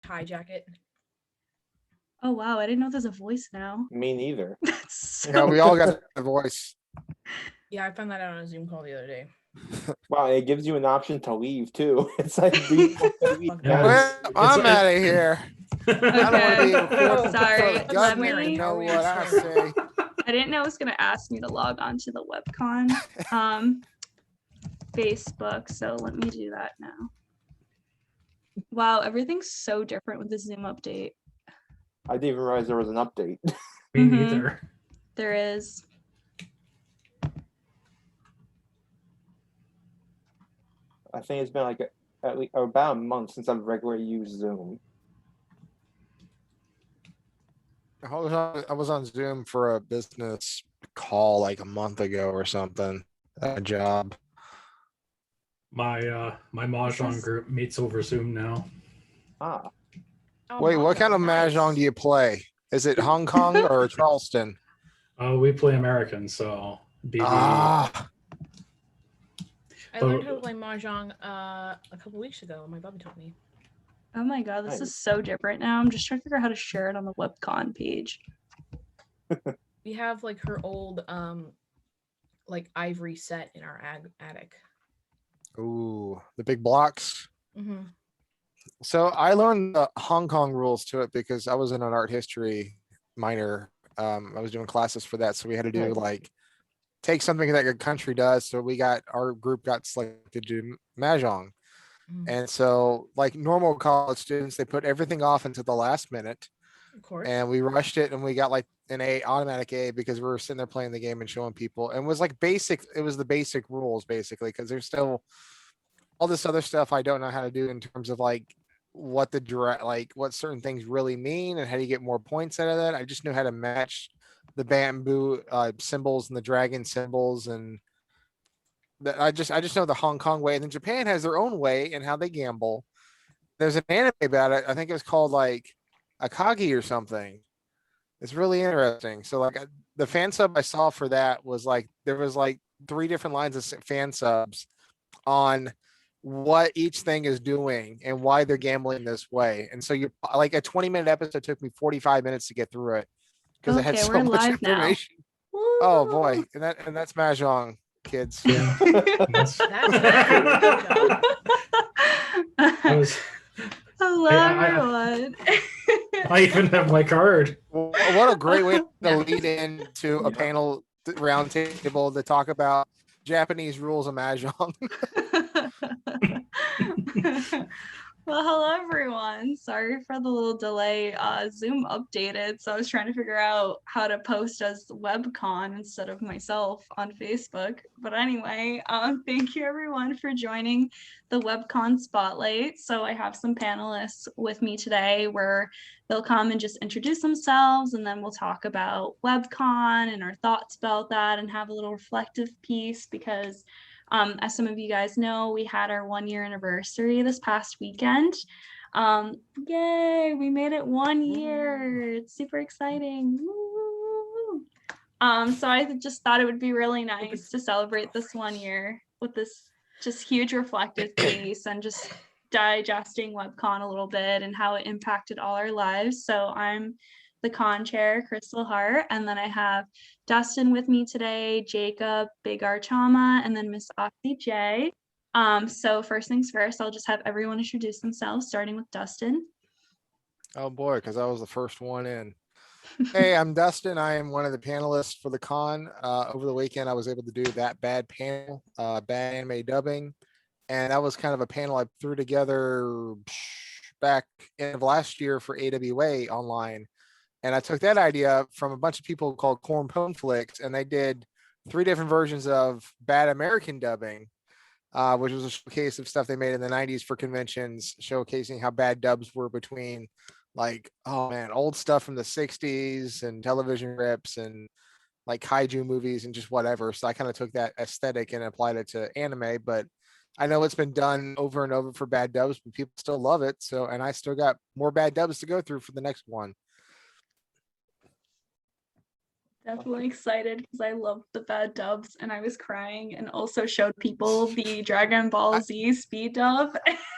hijack it. Oh wow, I didn't know there's a voice now. Me neither. That's so Yeah, we all got a voice. Yeah, I found that out on a Zoom call the other day. Wow, it gives you an option to leave too. It's like, do you want to leave? Yeah, Well, I'm out of here. I don't want to be Okay. recorded Sorry, for the government let to me- know Are we what I swearing? say. I didn't know it was gonna ask me to log on to the webcon Facebook, so let me do that now. Wow, everything's so different with the Zoom update. I didn't even realize there was an update. Me Mhm. neither. There is. I think it's been like at least about a month since I've regularly used Zoom. I was on Zoom for a business call like a month ago or something. A job. My mahjong is- group meets over Zoom now. Ah, Oh, Wait, what kind of nice. mahjong do you play? Is it Hong Kong or Charleston? We play American, so BB. Ah, I learned how to play mahjong a couple weeks ago. My Bobby taught me. Oh my god, this Nice. is so different now. I'm just trying to figure out how to share it on the webcon page. We have like her old like ivory set in our attic. ooh, the big blocks. Mm-hmm. So I learned the Hong Kong rules to it because I was in an art history minor. I was doing classes for that, so we had to do Nice. like take something that your country does. So our group got selected to do mahjong. Mhm. And so like normal college students, they put everything off until the last minute, Of course. and we rushed it and we got like an automatic A because we were sitting there playing the game and showing people. And it was like basic, it was the basic rules basically, because there's still all this other stuff I don't know how to do in terms of like what the direct, like what certain things really mean and how do you get more points out of that. I just knew how to match the bamboo symbols and the dragon symbols, and that I just know the Hong Kong way. And then Japan has their own way and how they gamble. There's an anime about it. I think it was called like Akagi or something. It's really interesting. So like the fan sub I saw for that was like there was like 3 different lines of fan subs on what each thing is doing and why they're gambling this way. And so you like a 20-minute episode took me 45 minutes to get through it because it had Okay, so we're much live now. information. Oh boy, and that's mahjong, kids. Yeah. That's- That's I was. Hello, I- everyone. I even have my card. Well, what a great way to lead into a panel round table to talk about Japanese rules of mahjong. Well, hello everyone. Sorry for the little delay. Zoom updated, so I was trying to figure out how to post as webcon instead of myself on Facebook. But anyway, thank you everyone for joining the webcon spotlight. So I have some panelists with me today where they'll come and just introduce themselves, and then we'll talk about webcon and our thoughts about that and have a little reflective piece because as some of you guys know, we had our 1-year anniversary this past weekend. Yay, we made it 1 year. It's super exciting. Woo. So I just thought it would be really nice to celebrate this 1 year with this just huge reflective piece and just digesting WebCon a little bit and how it impacted all our lives. So I'm the con chair, Crystal Hart, and then I have Dustin with me today, Jacob, Big Archama, and then Miss Oxy J. So first things first, I'll just have everyone introduce themselves, starting with Dustin. Oh boy, because I was the first one in. Hey, I'm Dustin. I am one of the panelists for the con. Over the weekend, I was able to do that bad panel, bad anime dubbing. And that was kind of a panel I threw together back end of last year for AWA online. And I took that idea from a bunch of people called Corn Flicks, and they did 3 different versions of bad American dubbing, which was a showcase of stuff they made in the 90s for conventions, showcasing how bad dubs were between like, oh man, old stuff from the 60s and television rips and like kaiju movies and just whatever. So I kind of took that aesthetic and applied it to anime, but I know it's been done over and over for bad dubs, but people still love it. So, and I still got more bad dubs to go through for the next one. Definitely excited because I love the bad dubs and I was crying and also showed people the Dragon Ball Z speed dub.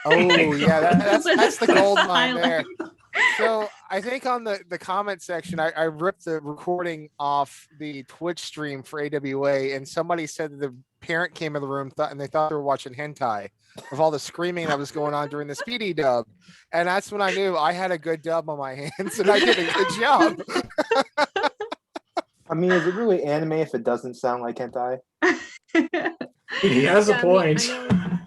Oh yeah, that's the That's gold the mine there. highlight. So I think on the comment section, I ripped the recording off the Twitch stream for AWA, and somebody said that the parent came in the room and they thought they were watching hentai of all the screaming that was going on during the Speedy dub, and that's when I knew I had a good dub on my hands and I did a good job. I mean, is it really anime if it doesn't sound like hentai? He has a Yeah, I mean, point.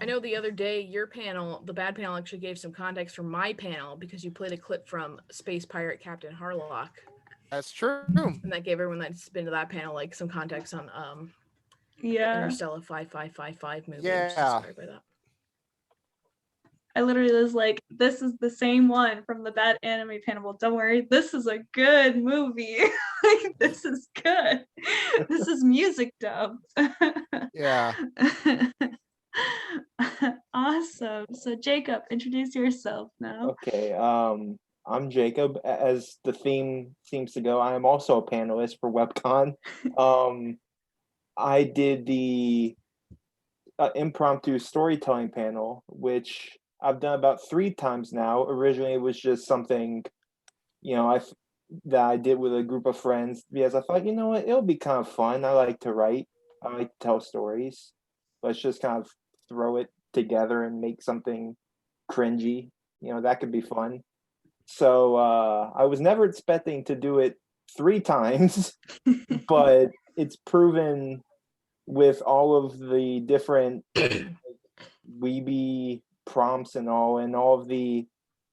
I know the other day your panel, the bad panel, actually gave some context for my panel because you played a clip from Space Pirate Captain Harlock, That's true. and that gave everyone that's been to that panel like some context on Yeah. Interstellar 5555 movie. Yeah. I'm just inspired by that. I literally was like, this is the same one from the bad anime panel. Well, don't worry, this is a good movie. Like, this is good. This is music dub. Yeah. Awesome. So Jacob, introduce yourself now. Okay. I'm Jacob. As the theme seems to go, I am also a panelist for WebCon. I did the impromptu storytelling panel, which I've done about 3 times now. Originally, it was just something, that I did with a group of friends because I thought, you know what, it'll be kind of fun. I like to write. I like to tell stories. Let's just kind of throw it together and make something cringy. That could be fun. So I was never expecting to do it 3 times, but it's proven with all of the different weeby prompts and all of the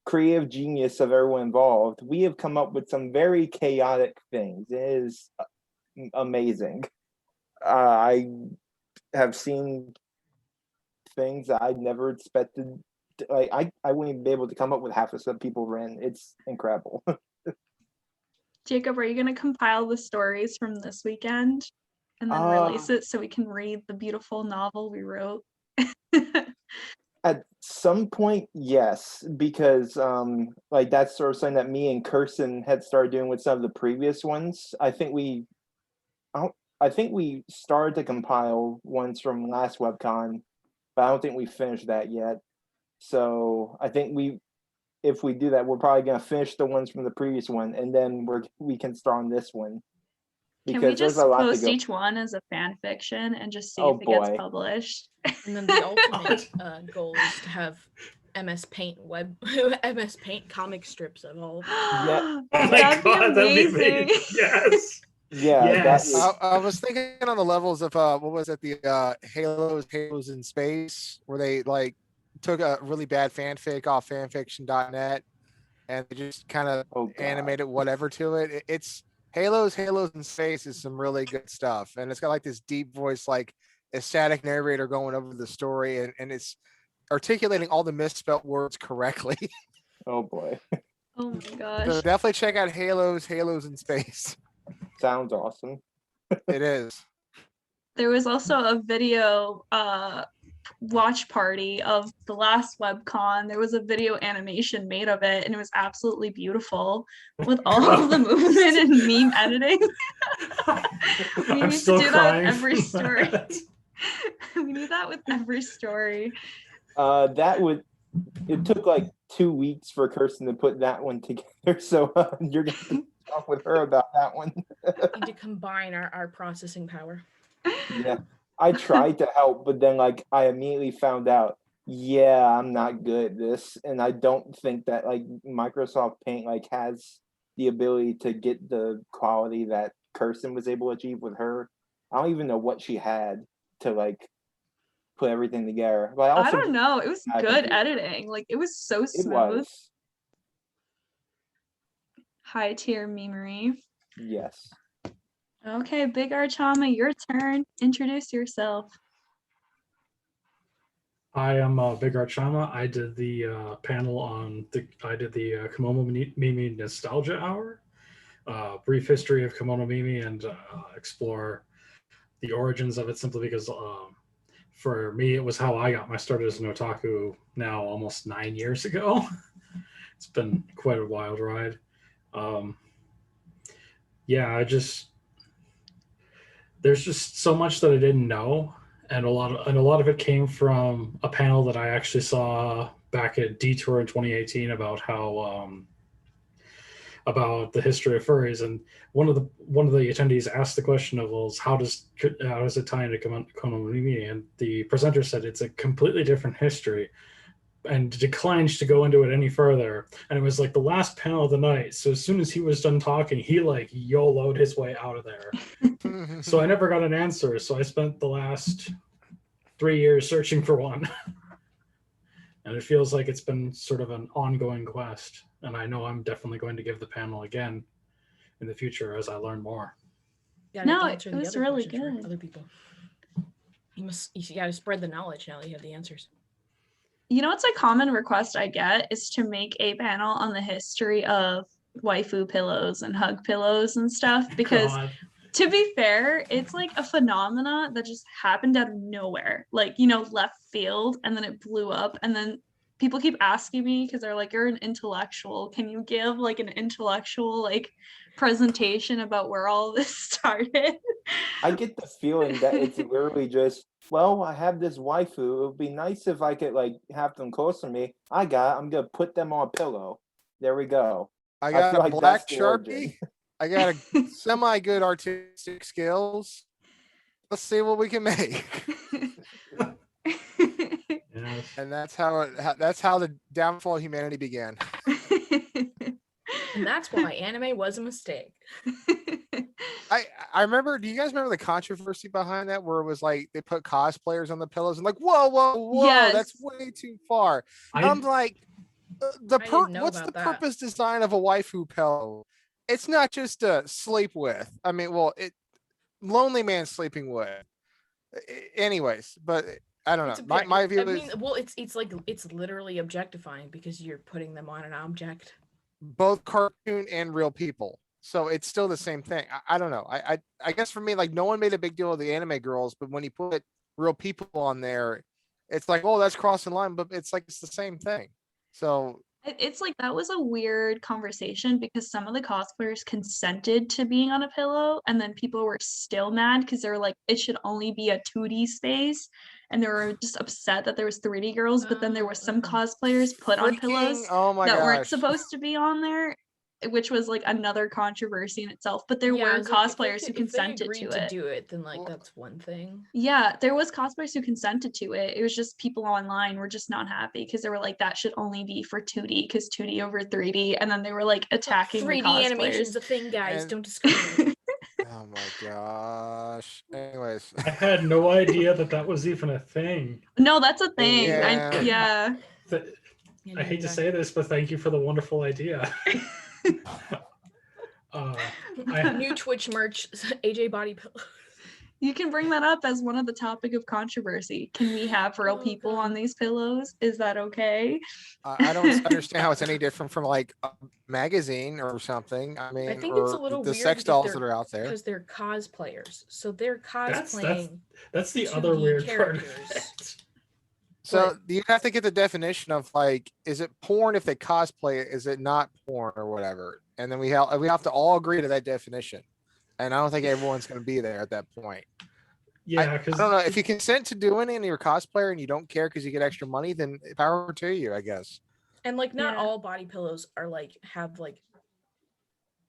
creative genius of everyone involved, we have come up with some very chaotic things. It is amazing. I have seen things that I'd never expected. I wouldn't even be able to come up with half the stuff people ran. It's incredible. Jacob, are you going to compile the stories from this weekend and then release it so we can read the beautiful novel we wrote? At some point, yes, because that's sort of something that me and Kirsten had started doing with some of the previous ones. I think we started to compile ones from last WebCon, but I don't think we finished that yet. So I think if we do that, we're probably gonna finish the ones from the previous one, and then we can start on this one. Can we Because there's just a lot to post go. each one as a fan fiction and just see Oh, if it gets boy. published? And then the ultimate goal is to have MS Paint MS Paint comic strips of all. Yeah. Oh my That'd be god, that'd be amazing. amazing. Yes. Yeah, Yes. I was thinking on the levels of what was it, the Halos in Space, where they like took a really bad fanfic off fanfiction.net and they just kind of animated whatever to it. It's Halos in Space is some really good stuff, and it's got like this deep voice, like a static narrator going over the story, and it's articulating all the misspelt words correctly. Oh boy. Oh my gosh. So definitely check out Halos in Space. Sounds awesome. It is. There was also a video watch party of the last WebCon. There was a video animation made of it, and it was absolutely beautiful with all of the movement and meme editing. We I'm need still to do that crying with every from story. that. We need that with every story. It took like 2 weeks for Kirsten to put that one together, so you're gonna have to talk with her about that one. Need to combine our processing power. Yeah, I tried to help, but then I immediately found out, yeah, I'm not good at this, and I don't think that Microsoft Paint has the ability to get the quality that Kirsten was able to achieve with her. I don't even know what she had to put everything together. But I don't know. It was good editing. It was so It smooth. was. High tier memery. Yes. Okay, Big Archama, your turn. Introduce yourself. I am Big Archama. I did the panel on I did the Kimono Mimi Nostalgia Hour, brief history of Kimono Mimi, and explore the origins of it. Simply because for me, it was how I got my start as an otaku. Now almost 9 years ago. It's been quite a wild ride. Yeah, there's just so much that I didn't know, and a lot of it came from a panel that I actually saw back at Detour in 2018 about how about the history of furries, and one of the attendees asked the question of, well, how does it tie into Konomimi? And the presenter said it's a completely different history, and declined to go into it any further. And it was like the last panel of the night. So as soon as he was done talking, he like YOLO'd his way out of there. So I never got an answer. So I spent the last 3 years searching for one. And it feels like it's been sort of an ongoing quest. And I know I'm definitely going to give the panel again in the future as I learn more. Yeah, No, answer it the was other really questions for good. other people. You gotta spread the knowledge now that you have the answers. You know what's a common request I get is to make a panel on the history of waifu pillows and hug pillows and stuff, because God. to be fair, it's like a phenomena that just happened out of nowhere, like, left field, and then it blew up. And then people keep asking me, because they're like, you're an intellectual, can you give like an intellectual like presentation about where all this started? I get the feeling that it's literally just, well, I have this waifu. It would be nice if I could like have them close to me. I'm gonna put them on a pillow. There we go. I I got feel a like black that's the origin. Sharpie. I got a semi good artistic skills. Let's see what we can make. Yes. And that's how the downfall of humanity began. And that's why anime was a mistake. I remember, do you guys remember the controversy behind that, where it was like they put cosplayers on the pillows and like, whoa, that's Yes. way too far. I'm like, didn't know what's about the that. purpose design of a waifu pillow? It's not just to sleep with. I mean, well, lonely man sleeping with. Anyways, but I don't know. My view is well, it's like it's literally objectifying because you're putting them on an object. both cartoon and real people. So it's still the same thing. I don't know. I guess for me, like, no one made a big deal of the anime girls, but when you put real people on there, it's like, oh, that's crossing line, but it's like it's the same thing. So It's like that was a weird conversation, because some of the cosplayers consented to being on a pillow, and then people were still mad because they were like, it should only be a 2D space, and they were just upset that there was 3D girls. But then there were some cosplayers put on pillows oh my that weren't gosh. supposed to be on there, which was like another controversy in itself. But there Yeah, were I was like, if they cosplayers who could- if they consented agreed to it. do it, then like that's one thing. Yeah, there was cosplayers who consented to it. It was just people online were just not happy because they were like, that should only be for 2D, because 2D over 3D. And then they were like attacking 3D the cosplayers. animation's a thing, guys. And- Don't discriminate. Oh my gosh. Anyways. I had no idea that was even a thing. No, that's a thing. Yeah. Yeah. I hate to say this, but thank you for the wonderful idea. New Twitch merch, AJ body pillow. You can bring that up as one of the topic of controversy. Can we have real Oh, people God. on these pillows? Is that okay? I don't understand how it's any different from like a magazine or something. I mean, think it's a or little the weird sex because dolls they're- that are out there. Because they're cosplayers, so they're That's- cosplaying. That's the 2D other weird part. of characters. it. So you have to get the definition of like, is it porn if they cosplay it? Is it not porn or whatever? And then we have to all agree to that definition. And I don't think everyone's going to be there at that point. Yeah, I because don't know if you consent to doing it and you're a cosplayer and you don't care because you get extra money, then power to you, I guess. And like not Yeah. all body pillows are like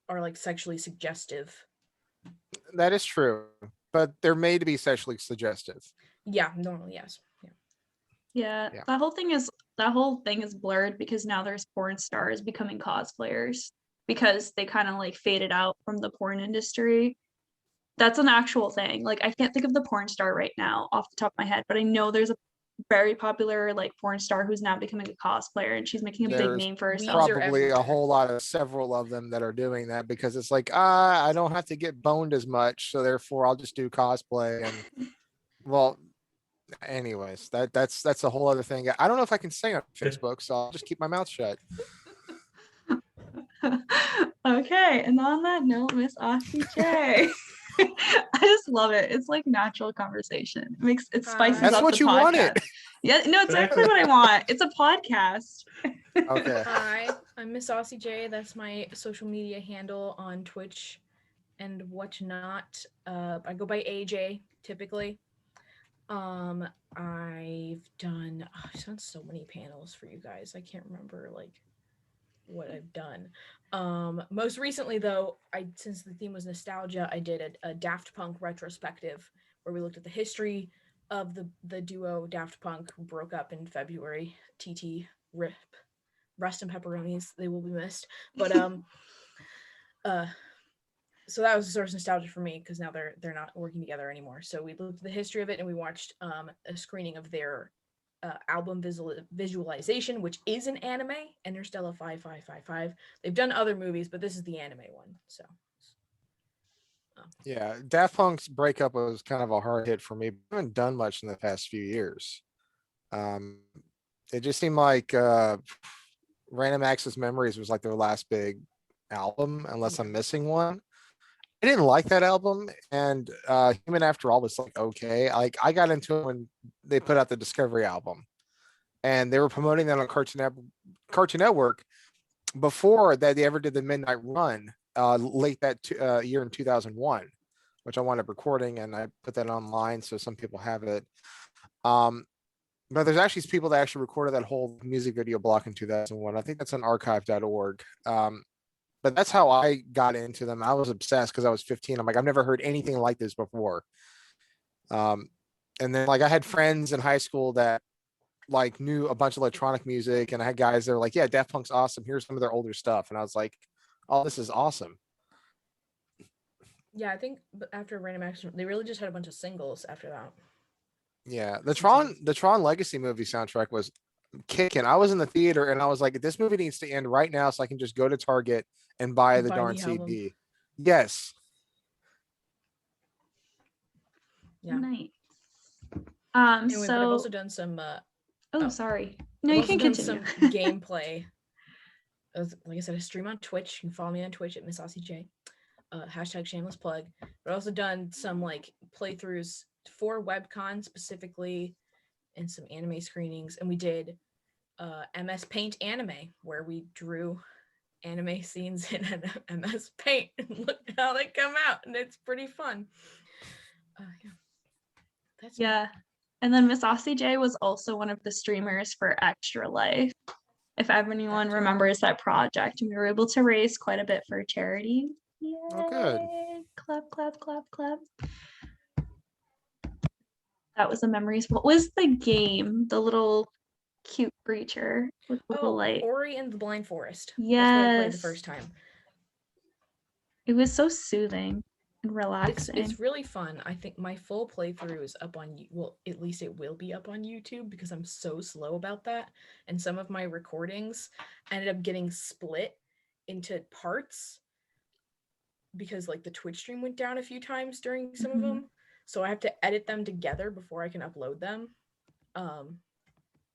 are like sexually suggestive. That is true, but they're made to be sexually suggestive. Yeah, normally yes. Yeah. Yeah. Yeah. That whole thing is blurred because now there's porn stars becoming cosplayers because they kind of like faded out from the porn industry. That's an actual thing. Like, I can't think of the porn star right now off the top of my head, but I know there's a very popular like porn star who's now becoming a cosplayer, and she's making a big There's name for Weaves herself. are Probably a everywhere. whole lot of several of them that are doing that because it's like, I don't have to get boned as much, so therefore I'll just do cosplay. And well, anyways, that's a whole other thing. I don't know if I can say on Facebook, so I'll just keep my mouth shut. Okay, and on that note, Miss Aussie J. I just love it. It's like natural conversation. It spices That's up what the you podcast. wanted. Yeah, no, it's exactly what I want. It's a podcast. Okay. Hi, I'm Miss Aussie J. That's my social media handle on Twitch and whatnot. I go by AJ typically. I've done so many panels for you guys. I can't remember like what I've done. Most recently though, since the theme was nostalgia, I did a Daft Punk retrospective where we looked at the history of the duo Daft Punk, who broke up in February. TT rip, rest in pepperonis. They will be missed. But so that was a source of nostalgia for me because now they're not working together anymore. So we looked at the history of it and we watched a screening of their album visualization, which is an anime, Interstellar 5555. They've done other movies, but this is the anime one. So Yeah, Daft Punk's breakup was kind of a hard hit for me. I haven't done much in the past few years. Um, it just seemed like Random Access Memories was like their last big album, unless I'm missing one. I didn't like that album, and Human After All was like okay. Like I got into it when they put out the Discovery album, and they were promoting that on Cartoon Network before that they ever did the Midnight Run late that year in 2001, which I wound up recording and I put that online so some people have it. But there's actually people that actually recorded that whole music video block in 2001. I think that's on archive.org. But that's how I got into them. I was obsessed because I was 15. I'm like, I've never heard anything like this before. And then like I had friends in high school that like knew a bunch of electronic music, and I had guys that were like, yeah, Daft Punk's awesome. Here's some of their older stuff. And I was like, oh, this is awesome. yeah, I think after Random Access, they really just had a bunch of singles after that. Yeah. The Tron Legacy movie soundtrack was kicking. I was in the theater and I was like, this movie needs to end right now so I can just go to Target and buy the darn album. CD. Yes. Yeah. Nice. Anyway, but I've So also done some sorry. No, I've you also can done continue. some gameplay. Like I said, I stream on Twitch. You can follow me on Twitch at Miss Aussie J. Hashtag shameless plug. But I've also done some like playthroughs for webcon specifically and some anime screenings. And we did MS Paint anime where we drew anime scenes in an MS Paint and looked how they come out. And it's pretty fun. Yeah. That's me. Yeah. And then Miss Aussie J was also one of the streamers for Extra Life. If anyone remembers that project, we were able to raise quite a bit for charity. Yay. Oh, good. Clap, clap, clap, clap. That was the memories. What was the game? The little cute creature with the little light. Ori and the Blind Forest. Yes. That's what I played the first time. It was so soothing and relaxing. It's really fun. I think my full playthrough is up on, well, at least it will be up on YouTube because I'm so slow about that. And some of my recordings ended up getting split into parts because like the Twitch stream went down a few times during some of them. So I have to edit them together before I can upload them.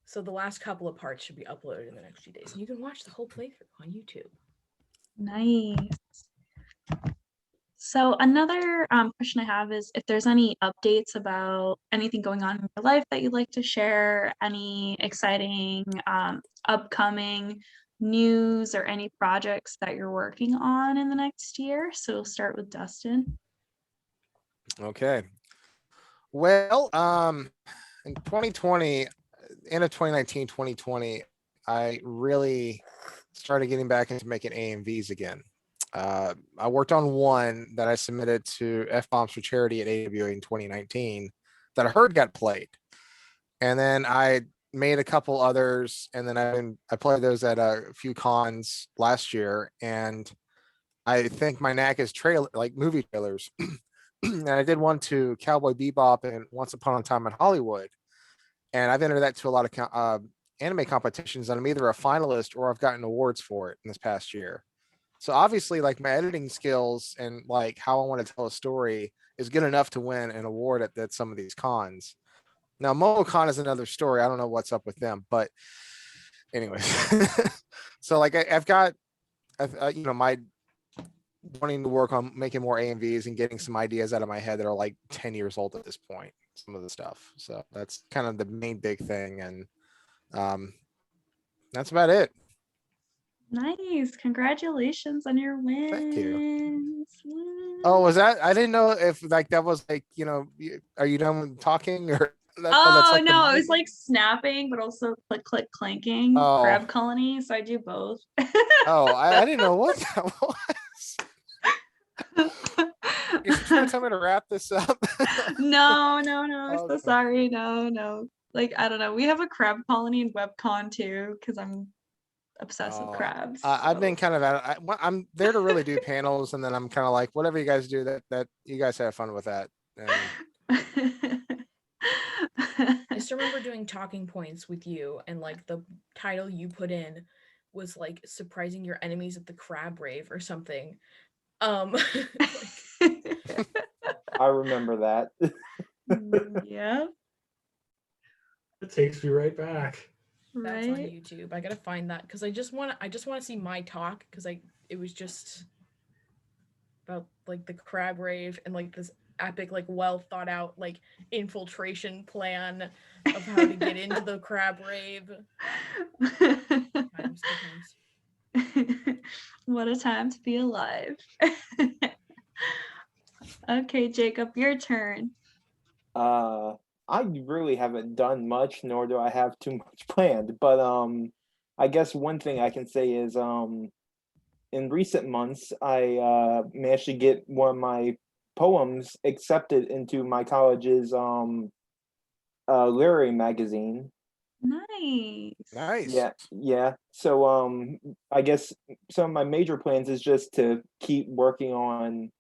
So the last couple of parts should be uploaded in the next few days. And you can watch the whole playthrough on YouTube. Nice. So another question I have is if there's any updates about anything going on in your life that you'd like to share, any exciting upcoming news or any projects that you're working on in the next year. So we'll start with Dustin. Okay. Well, in 2020, end of 2019, 2020, I really started getting back into making AMVs again. I worked on one that I submitted to F-Bombs for Charity at AWA in 2019 that I heard got played. And then I made a couple others, and then I played those at a few cons last year. And I think my knack is movie trailers. And I did one to Cowboy Bebop and Once Upon a Time in Hollywood. And I've entered that to a lot of anime competitions, and I'm either a finalist or I've gotten awards for it in this past year. So obviously, like my editing skills and like how I want to tell a story is good enough to win an award at some of these cons. Now, MomoCon is another story. I don't know what's up with them, but anyways. So like I've got, my wanting to work on making more AMVs and getting some ideas out of my head that are like 10 years old at this point, some of the stuff. So that's kind of the main big thing. And that's about it. Nice. Congratulations on your wins. Thank you. Woo. Oh, was that? I didn't know if like that was like, are you done with talking or that's Oh like the no, it mic? was like snapping, but also click click clanking. Oh. Crab colony. So I do both. Oh, I didn't know what that was. You're trying to tell me to wrap this up? No. I'm so Okay. sorry. No. Like I don't know. We have a crab colony in WebCon too, because I'm obsessed with Oh, crabs. I've been so- kind of I'm there to really do panels, and then I'm kind of like, whatever you guys do, that you guys have fun with that. And I just remember doing talking points with you, and like the title you put in was like surprising your enemies at the crab rave or something. I remember that. Yeah. It takes me right back. That's on Right. YouTube. I gotta find that because I just want to see my talk because it was just about like the crab rave and like this epic like well thought out like infiltration plan of how to get into the crab rave. Times, good times. What a time to be alive. Okay, Jacob, your turn. I really haven't done much, nor do I have too much planned. But I guess one thing I can say is in recent months, I managed to get one of my poems accepted into my college's literary magazine. Nice. nice. Yeah. So I guess some of my major plans is just to keep working on.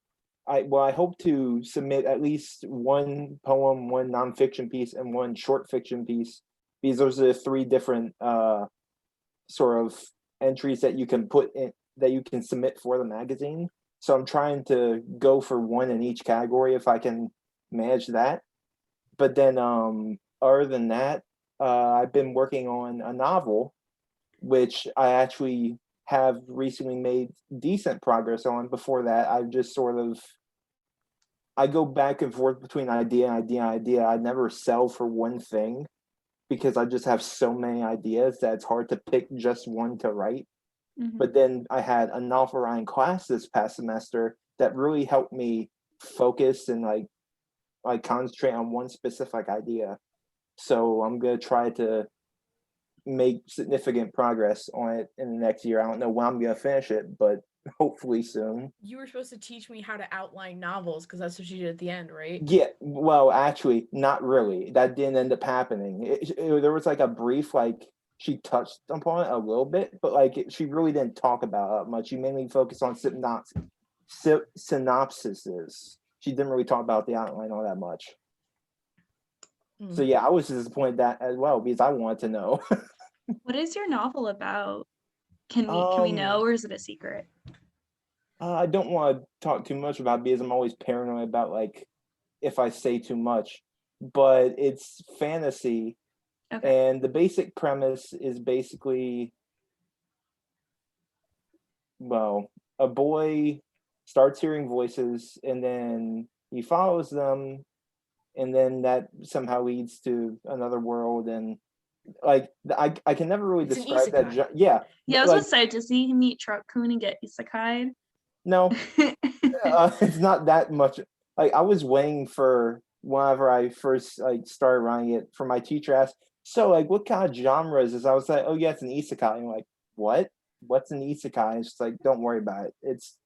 I hope to submit at least one poem, one nonfiction piece, and one short fiction piece. Because those are the three different sort of entries that you can put in that you can submit for the magazine. So I'm trying to go for one in each category if I can manage that. But then other than that, I've been working on a novel, which I actually have recently made decent progress on. Before that, I've just sort of I go back and forth between idea and idea and idea. I never sell for one thing because I just have so many ideas that it's hard to pick just one to write. Mhm. But then I had a novel writing class this past semester that really helped me focus and like concentrate on one specific idea. So I'm gonna try to make significant progress on it in the next year. I don't know when I'm gonna finish it, but hopefully soon. You were supposed to teach me how to outline novels because that's what you did at the end, right? Yeah, well, actually, not really. That didn't end up happening. There was like a brief, like she touched upon it a little bit, but she really didn't talk about it much. She mainly focused on synopsises. She didn't really talk about the outline all that much. So yeah, I was disappointed that as well because I wanted to know. What is your novel about? Can we know, or is it a secret? I don't want to talk too much about it because I'm always paranoid about like if I say too much. But it's fantasy, Okay. and the basic premise is basically, well, a boy starts hearing voices, and then he follows them, and then that somehow leads to another world, and I can never really It's an describe that. isekai. Yeah, Yeah, I was like, gonna say, does he meet Truck-kun and get isekai? no, it's not that much. Like I was waiting for whenever I first started writing it for my teacher asked, so like what kind of genres is? I was like, oh yeah, it's an isekai. And I'm like, what? What's an isekai? And it's just like, don't worry about it. It's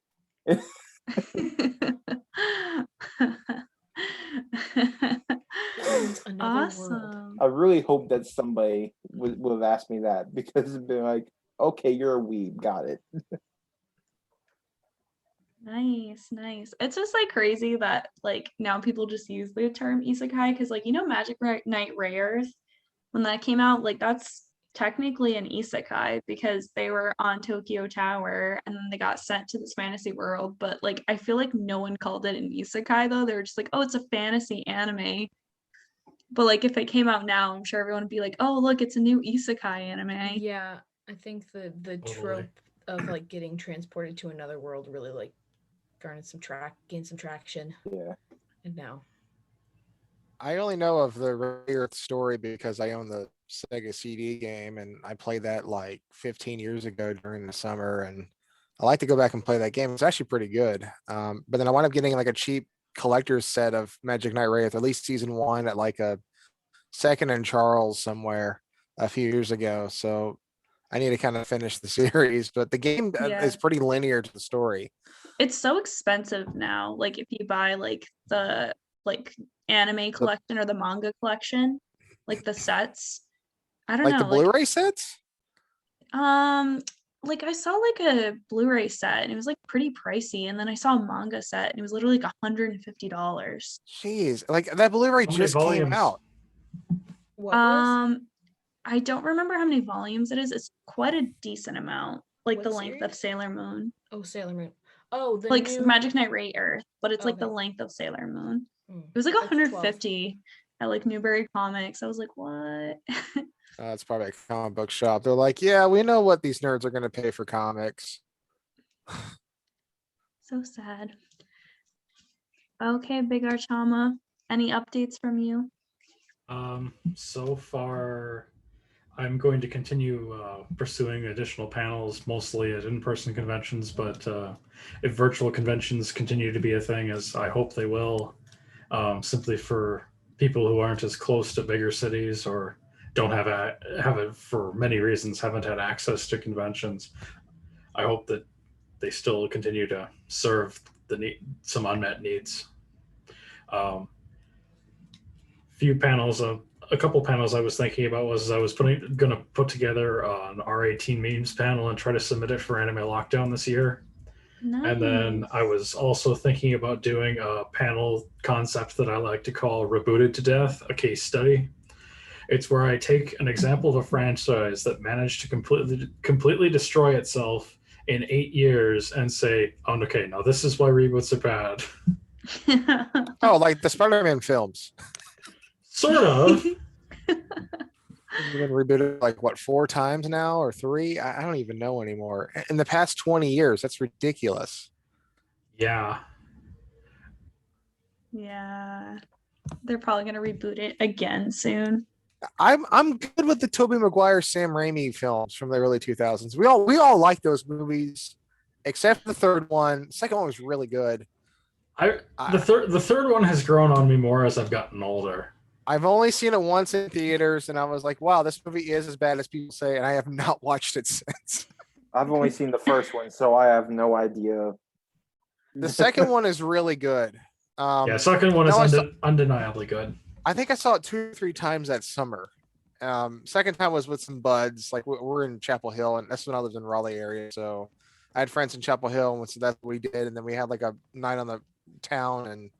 Means another world. Awesome. I really hope that somebody would have asked me that because it'd be like, okay, you're a weeb, got it. Nice. It's just like crazy that like now people just use the term isekai because like Magic Knight Rares, when that came out, like that's technically an isekai because they were on Tokyo Tower and then they got sent to this fantasy world. But like I feel like no one called it an isekai though. They were just like, oh, it's a fantasy anime. But like if it came out now, I'm sure everyone would be like, oh, look, it's a new isekai anime. Yeah, I think the Totally. trope of like getting transported to another world really like gained some traction. Yeah. And now I only know of the Rare Earth story because I own the Sega CD game and I played that like 15 years ago during the summer, and I like to go back and play that game. It's actually pretty good. But then I wound up getting like a cheap collector's set of Magic Knight Wraith, at least season one, at like a Second and Charles somewhere a few years ago. So I need to kind of finish the series, but the game Yeah. is pretty linear to the story. It's so expensive now. Like if you buy like the like anime collection or the manga collection, like the sets. I don't Like the know, like Blu-ray sets? like I saw like a Blu-ray set and it was like pretty pricey, and then I saw a manga set and it was literally like $150. Jeez, like that Blu-ray How many just came volumes? out. What was? I don't remember how many volumes it is. It's quite a decent amount, like the What length of series? Sailor Moon, Oh, Sailor Moon. Oh, the like new Magic Knight Ray Earth, but it's like the Okay. length of Sailor Moon. Mm, It was like that's 12. 150 at like Newberry Comics. I was like, what? It's probably a comic book shop. They're like, yeah, we know what these nerds are going to pay for comics. So sad. Okay, Big Archama. Any updates from you? So far, I'm going to continue pursuing additional panels, mostly at in-person conventions. But if virtual conventions continue to be a thing, as I hope they will, simply for people who aren't as close to bigger cities or don't have it for many reasons, haven't had access to conventions, I hope that they still continue to serve some unmet needs. A couple panels I was thinking about was I was gonna put together an R18 memes panel and try to submit it for Anime Lockdown this year. And then I was also thinking about doing a panel concept that I like to call Rebooted to Death, a case study. It's where I take an example of a franchise that managed to completely destroy itself in 8 years and say, oh, okay, now this is why reboots are bad. Oh, like the Spider-Man films. Sort of. It's been rebooted like what, 4 times now or 3? I don't even know anymore. In the past 20 years, that's ridiculous. Yeah. Yeah. They're probably gonna reboot it again soon. I'm good with the Tobey Maguire, Sam Raimi films from the early 2000s. We all like those movies, except the third one. The second one was really good. The third one has grown on me more as I've gotten older. I've only seen it once in theaters, and I was like, wow, this movie is as bad as people say, and I have not watched it since. I've only seen the first one, so I have no idea. The second one is really good. Yeah, second one is now undeniably good. I think I saw it 2 or 3 times that summer. Second time was with some buds. Like we're in Chapel Hill, and that's when I lived in Raleigh area. So I had friends in Chapel Hill, and so that's what we did. And then we had like a night on the town and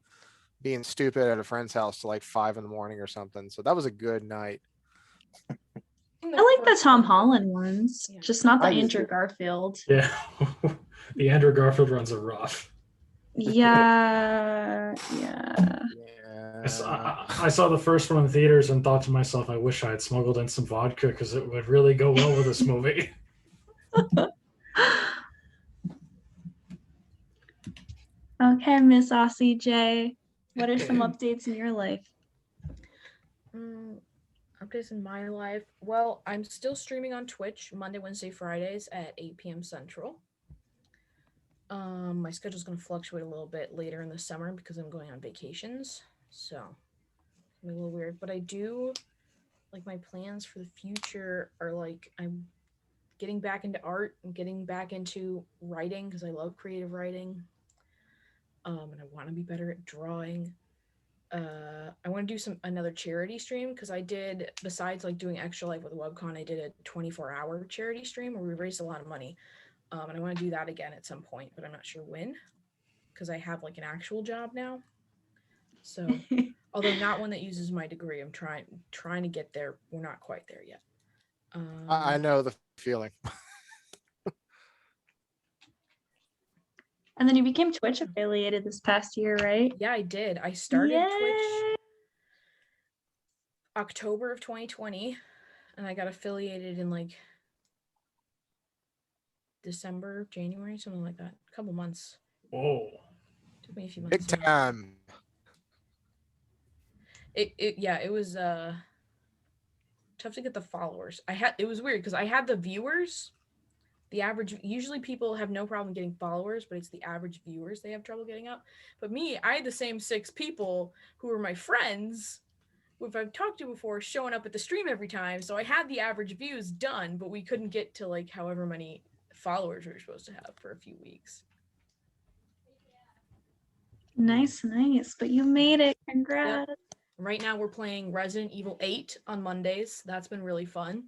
being stupid at a friend's house till like 5 a.m. or something. So that was a good night. I like the Tom Holland ones, Yeah. just not the I do Andrew too. Garfield. Yeah. The Andrew Garfield runs are rough. Yeah. Yeah. I saw the first one in theaters and thought to myself, I wish I had smuggled in some vodka because it would really go well with this movie. Okay, Miss Aussie J. What are some updates in your life? Updates in my life. Well, I'm still streaming on Twitch Monday, Wednesday, Fridays at 8 p.m. Central. My schedule's going to fluctuate a little bit later in the summer because I'm going on vacations. So, it's gonna be a little weird. But I do, like, my plans for the future are, like, I'm getting back into art and getting back into writing because I love creative writing. And I want to be better at drawing. I want to do another charity stream because I did, besides like doing Extra Life with WebCon, I did a 24-hour charity stream where we raised a lot of money. And I want to do that again at some point, but I'm not sure when because I have like an actual job now. So, although not one that uses my degree, I'm trying to get there. We're not quite there yet. I know the feeling. And then you became Twitch affiliated this past year, right? Yeah, I did. I started Twitch Yay! October of 2020, and I got affiliated in like December, January, something like that. A couple months. Whoa. Took me a few months. Big time. It was tough to get the followers. It was weird because I had the viewers. The average, usually people have no problem getting followers, but it's the average viewers they have trouble getting up. But me, I had the same 6 people who were my friends, who I've talked to before, showing up at the stream every time. So I had the average views done, but we couldn't get to like however many followers we were supposed to have for a few weeks. Nice. But you made it. Congrats. Right now we're playing Resident Evil 8 on Mondays. That's been really fun.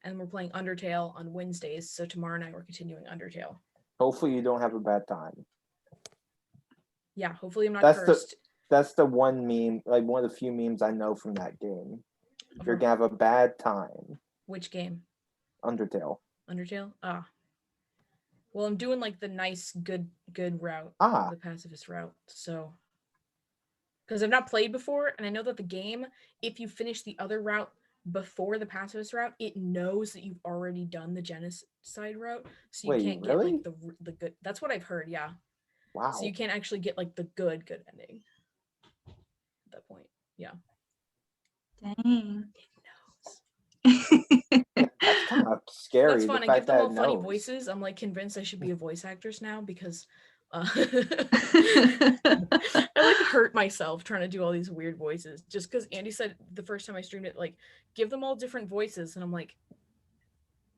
And we're playing Undertale on Wednesdays. So tomorrow night we're continuing Undertale. Hopefully you don't have a bad time. Yeah, hopefully I'm not That's cursed. That's the one meme, like one of the few memes I know from that game. You're gonna have a bad time. Which game? Undertale. Undertale? Ah. Well, I'm doing like the nice, good route. Ah. The pacifist route. So, because I've not played before, and I know that the game, if you finish the other route before the pacifist route, it knows that you've already done the genocide route, so you Wait, can't really? get like the good. That's what I've heard. Yeah. Wow. So you can't actually get like the good ending. At that point, yeah. Dang. That's kind of scary. That's fun. The I fact give them that all it funny knows. voices. I'm like convinced I should be a voice actress now because I like hurt myself trying to do all these weird voices just because Andy said the first time I streamed it, like, give them all different voices. And I'm like,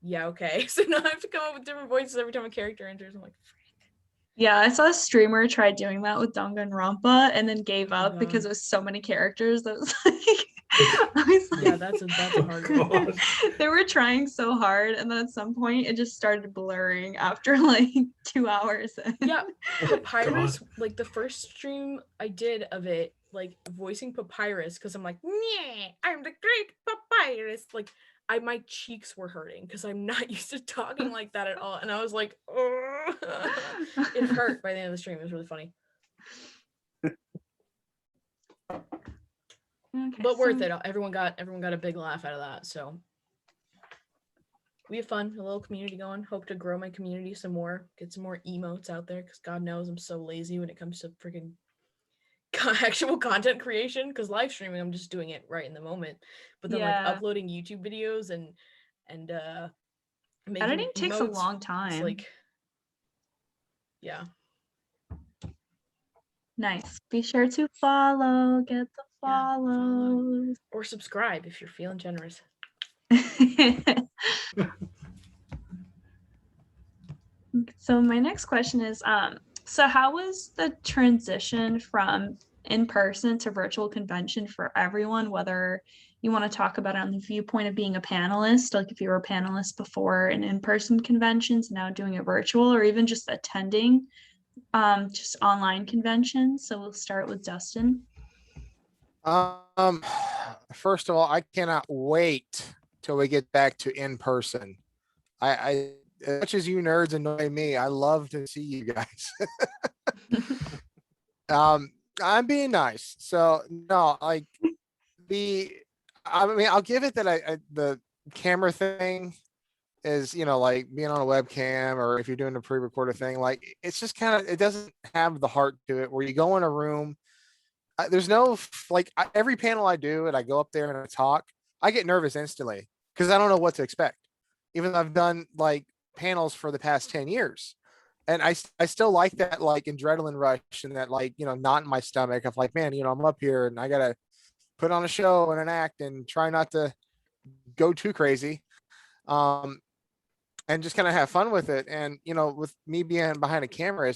yeah, okay. So now I have to come up with different voices every time a character enters. I'm like, Yeah, I saw a streamer try doing that with Danganronpa and then gave up because God. it was so many characters that was like, I was like yeah, that's a hard one. God. they were trying so hard and then at some point it just started blurring after like 2 hours. Yeah, Papyrus, like the first stream I did of it, like voicing Papyrus, because I'm like, yeah, I'm the great Papyrus. Like, my cheeks were hurting because I'm not used to talking like that at all. And I was like, oh, it hurt by the end of the stream. It was really funny. Okay, But worth so- it. Everyone got a big laugh out of that. So we have fun, a little community going. Hope to grow my community some more, get some more emotes out there, because God knows I'm so lazy when it comes to freaking actual content creation. Because live streaming, I'm just doing it right in the moment. But then Yeah. like uploading YouTube videos and making editing takes a emotes, long it's time. like, yeah. Nice. Be sure to follow, get the Yeah, follow. follows. Or subscribe if you're feeling generous. So my next question is, so how was the transition from in-person to virtual convention for everyone, whether you want to talk about it on the viewpoint of being a panelist, like if you were a panelist before in in-person conventions, now doing it virtual, or even just attending just online conventions? So we'll start with Dustin. First of all, I cannot wait till we get back to in person. I as much as you nerds annoy me, I love to see you guys. I'm being nice. So no, like I mean, I'll give it that the camera thing is, like being on a webcam, or if you're doing a pre-recorded thing, like it's just kind of, it doesn't have the heart to it where you go in a room. There's no every panel I do and I go up there and I talk, I get nervous instantly because I don't know what to expect. Even though I've done like panels for the past 10 years. And I still like that like adrenaline rush and that like, knot in my stomach of like, man, I'm up here and I got to put on a show and an act and try not to go too crazy. And just kind of have fun with it. And, with me being behind a camera,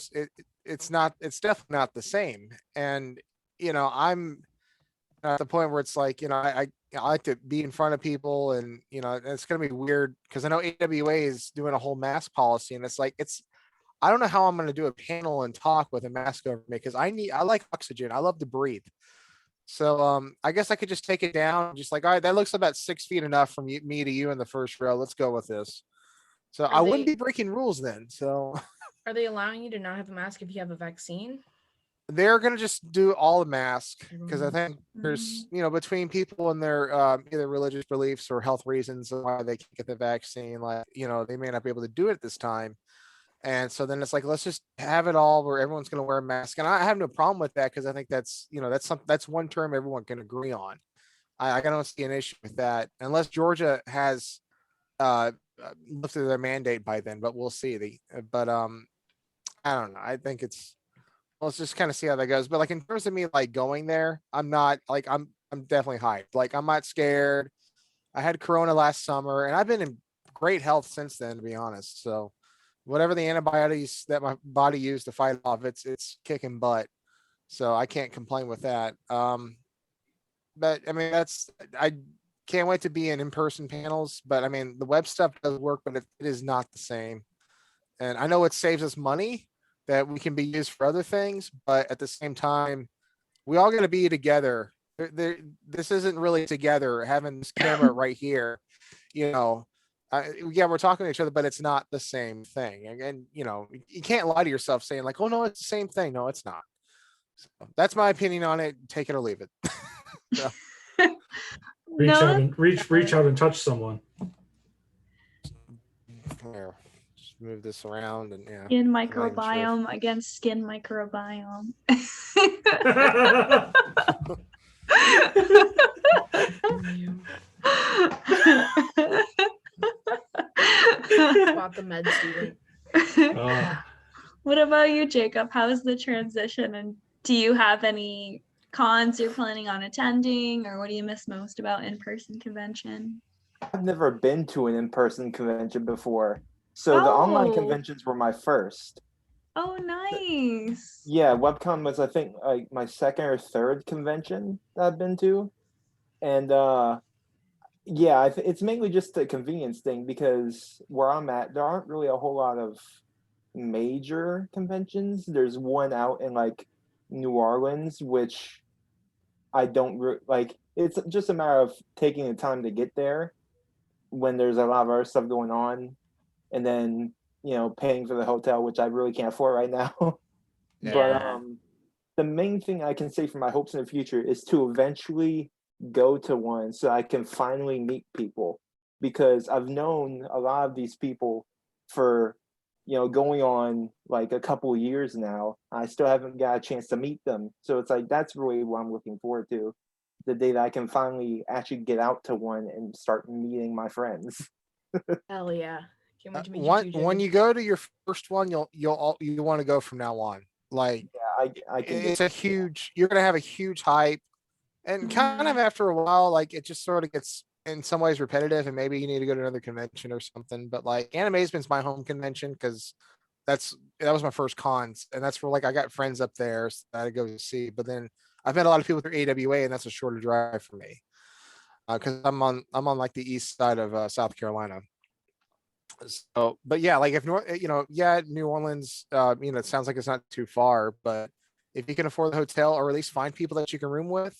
it's definitely not the same. And, I'm at the point where it's like, I like to be in front of people and, it's going to be weird because I know AWA is doing a whole mask policy and it's like, I don't know how I'm going to do a panel and talk with a mask over me because I like oxygen. I love to breathe. So I guess I could just take it down. Just like, all right, that looks about 6 feet enough from me to you in the first row. Let's go with this. So I wouldn't be breaking rules then. So Are they allowing you to not have a mask if you have a vaccine? they're going to just do all the mask because I think there's, between people and their either religious beliefs or health reasons why they can't get the vaccine, like, they may not be able to do it this time. And so then it's like, let's just have it all where everyone's going to wear a mask. And I have no problem with that because I think that's, that's one term everyone can agree on. I don't see an issue with that unless Georgia has lifted their mandate by then, but we'll see. But I don't know. I think let's just kind of see how that goes. But like in terms of me like going there, I'm not like I'm definitely hyped. Like I'm not scared. I had Corona last summer and I've been in great health since then, to be honest. So whatever the antibiotics that my body used to fight off, it's kicking butt. So I can't complain with that. But I mean, I can't wait to be in in-person panels, but I mean, the web stuff does work, but it is not the same. And I know it saves us money that we can be used for other things, but at the same time, we all got to be together. This isn't really together having this camera right here, yeah, we're talking to each other, but it's not the same thing. And you can't lie to yourself saying like, oh no, it's the same thing. No, it's not. So that's my opinion on it. Take it or leave it. So, reach out and touch someone. here, just move this around and yeah. Skin not even sure. microbiome against skin microbiome. Spot the med student. What about you, Jacob? How is the transition? And do you have any cons you're planning on attending, or what do you miss most about in-person convention? I've never been to an in-person convention before. So the online conventions were my first. Oh, nice. Yeah, WebCon was, I think, like my second or third convention that I've been to. And yeah, it's mainly just a convenience thing because where I'm at, there aren't really a whole lot of major conventions. There's one out in like New Orleans, which I don't like. It's just a matter of taking the time to get there when there's a lot of other stuff going on, and then paying for the hotel, which I really can't afford right now. Yeah. But the main thing I can say for my hopes in the future is to eventually go to one so I can finally meet people, because I've known a lot of these people for going on like a couple of years now. I still haven't got a chance to meet them, so it's like that's really what I'm looking forward to, the day that I can finally actually get out to one and start meeting my friends. Hell yeah. Can't wait to meet when you go to your first one, you want to go from now on. Like yeah, I can. It's a huge. You're gonna have a huge hype, and kind of after a while, like it just sort of gets in some ways repetitive, and maybe you need to go to another convention or something. But like Animazement's my home convention because that was my first cons, and that's where like I got friends up there that I go to see. But then I've met a lot of people through AWA, and that's a shorter drive for me because I'm on like the east side of South Carolina. So, but yeah, like if New Orleans, it sounds like it's not too far, but if you can afford the hotel or at least find people that you can room with,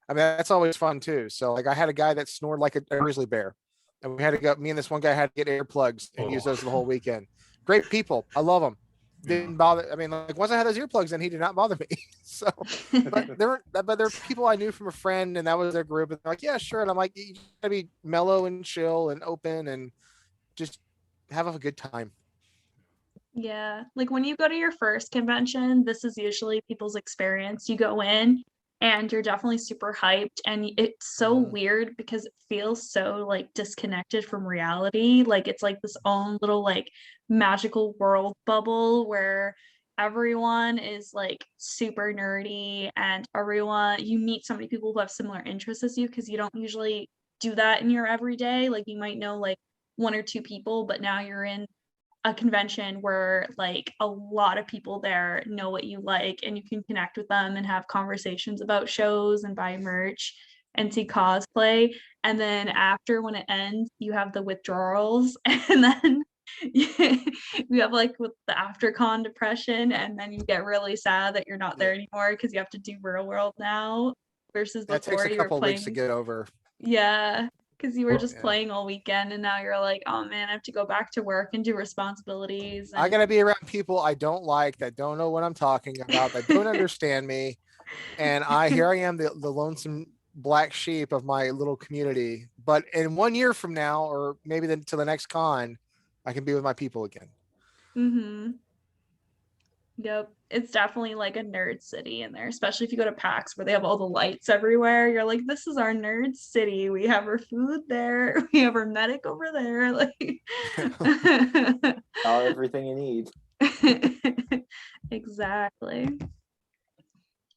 I mean, that's always fun too. So like I had a guy that snored like a grizzly bear, and me and this one guy had to get earplugs and use those the whole weekend. Great people. I love them. Didn't bother. I mean, like once I had those earplugs in, he did not bother me. So, but there were people I knew from a friend, and that was their group. And they're like, yeah, sure. And I'm like, you gotta be mellow and chill and open and just have a good time. Yeah, like when you go to your first convention, this is usually people's experience. You go in and you're definitely super hyped, and it's so weird because it feels so like disconnected from reality. Like it's like this own little like magical world bubble where everyone is like super nerdy, and you meet so many people who have similar interests as you, because you don't usually do that in your everyday. Like you might know like one or two people, but now you're in a convention where like a lot of people there know what you like, and you can connect with them and have conversations about shows and buy merch and see cosplay. And then after, when it ends, you have the withdrawals, and then you have like with the after-con depression, and then you get really sad that you're not there anymore because you have to do real world now versus That before takes a you were couple playing. weeks to get over. Yeah, because you were just Yeah. playing all weekend, and now you're like, oh man, I have to go back to work and do responsibilities. I gotta be around people I don't like, that don't know what I'm talking about, that don't understand me, and here I am, the lonesome black sheep of my little community. But in 1 year from now, or maybe then to the next con, I can be with my people again. Mm-hmm. Yep. It's definitely like a nerd city in there, especially if you go to PAX where they have all the lights everywhere. You're like, this is our nerd city. We have our food there. We have our medic over there. Like Everything you need. exactly.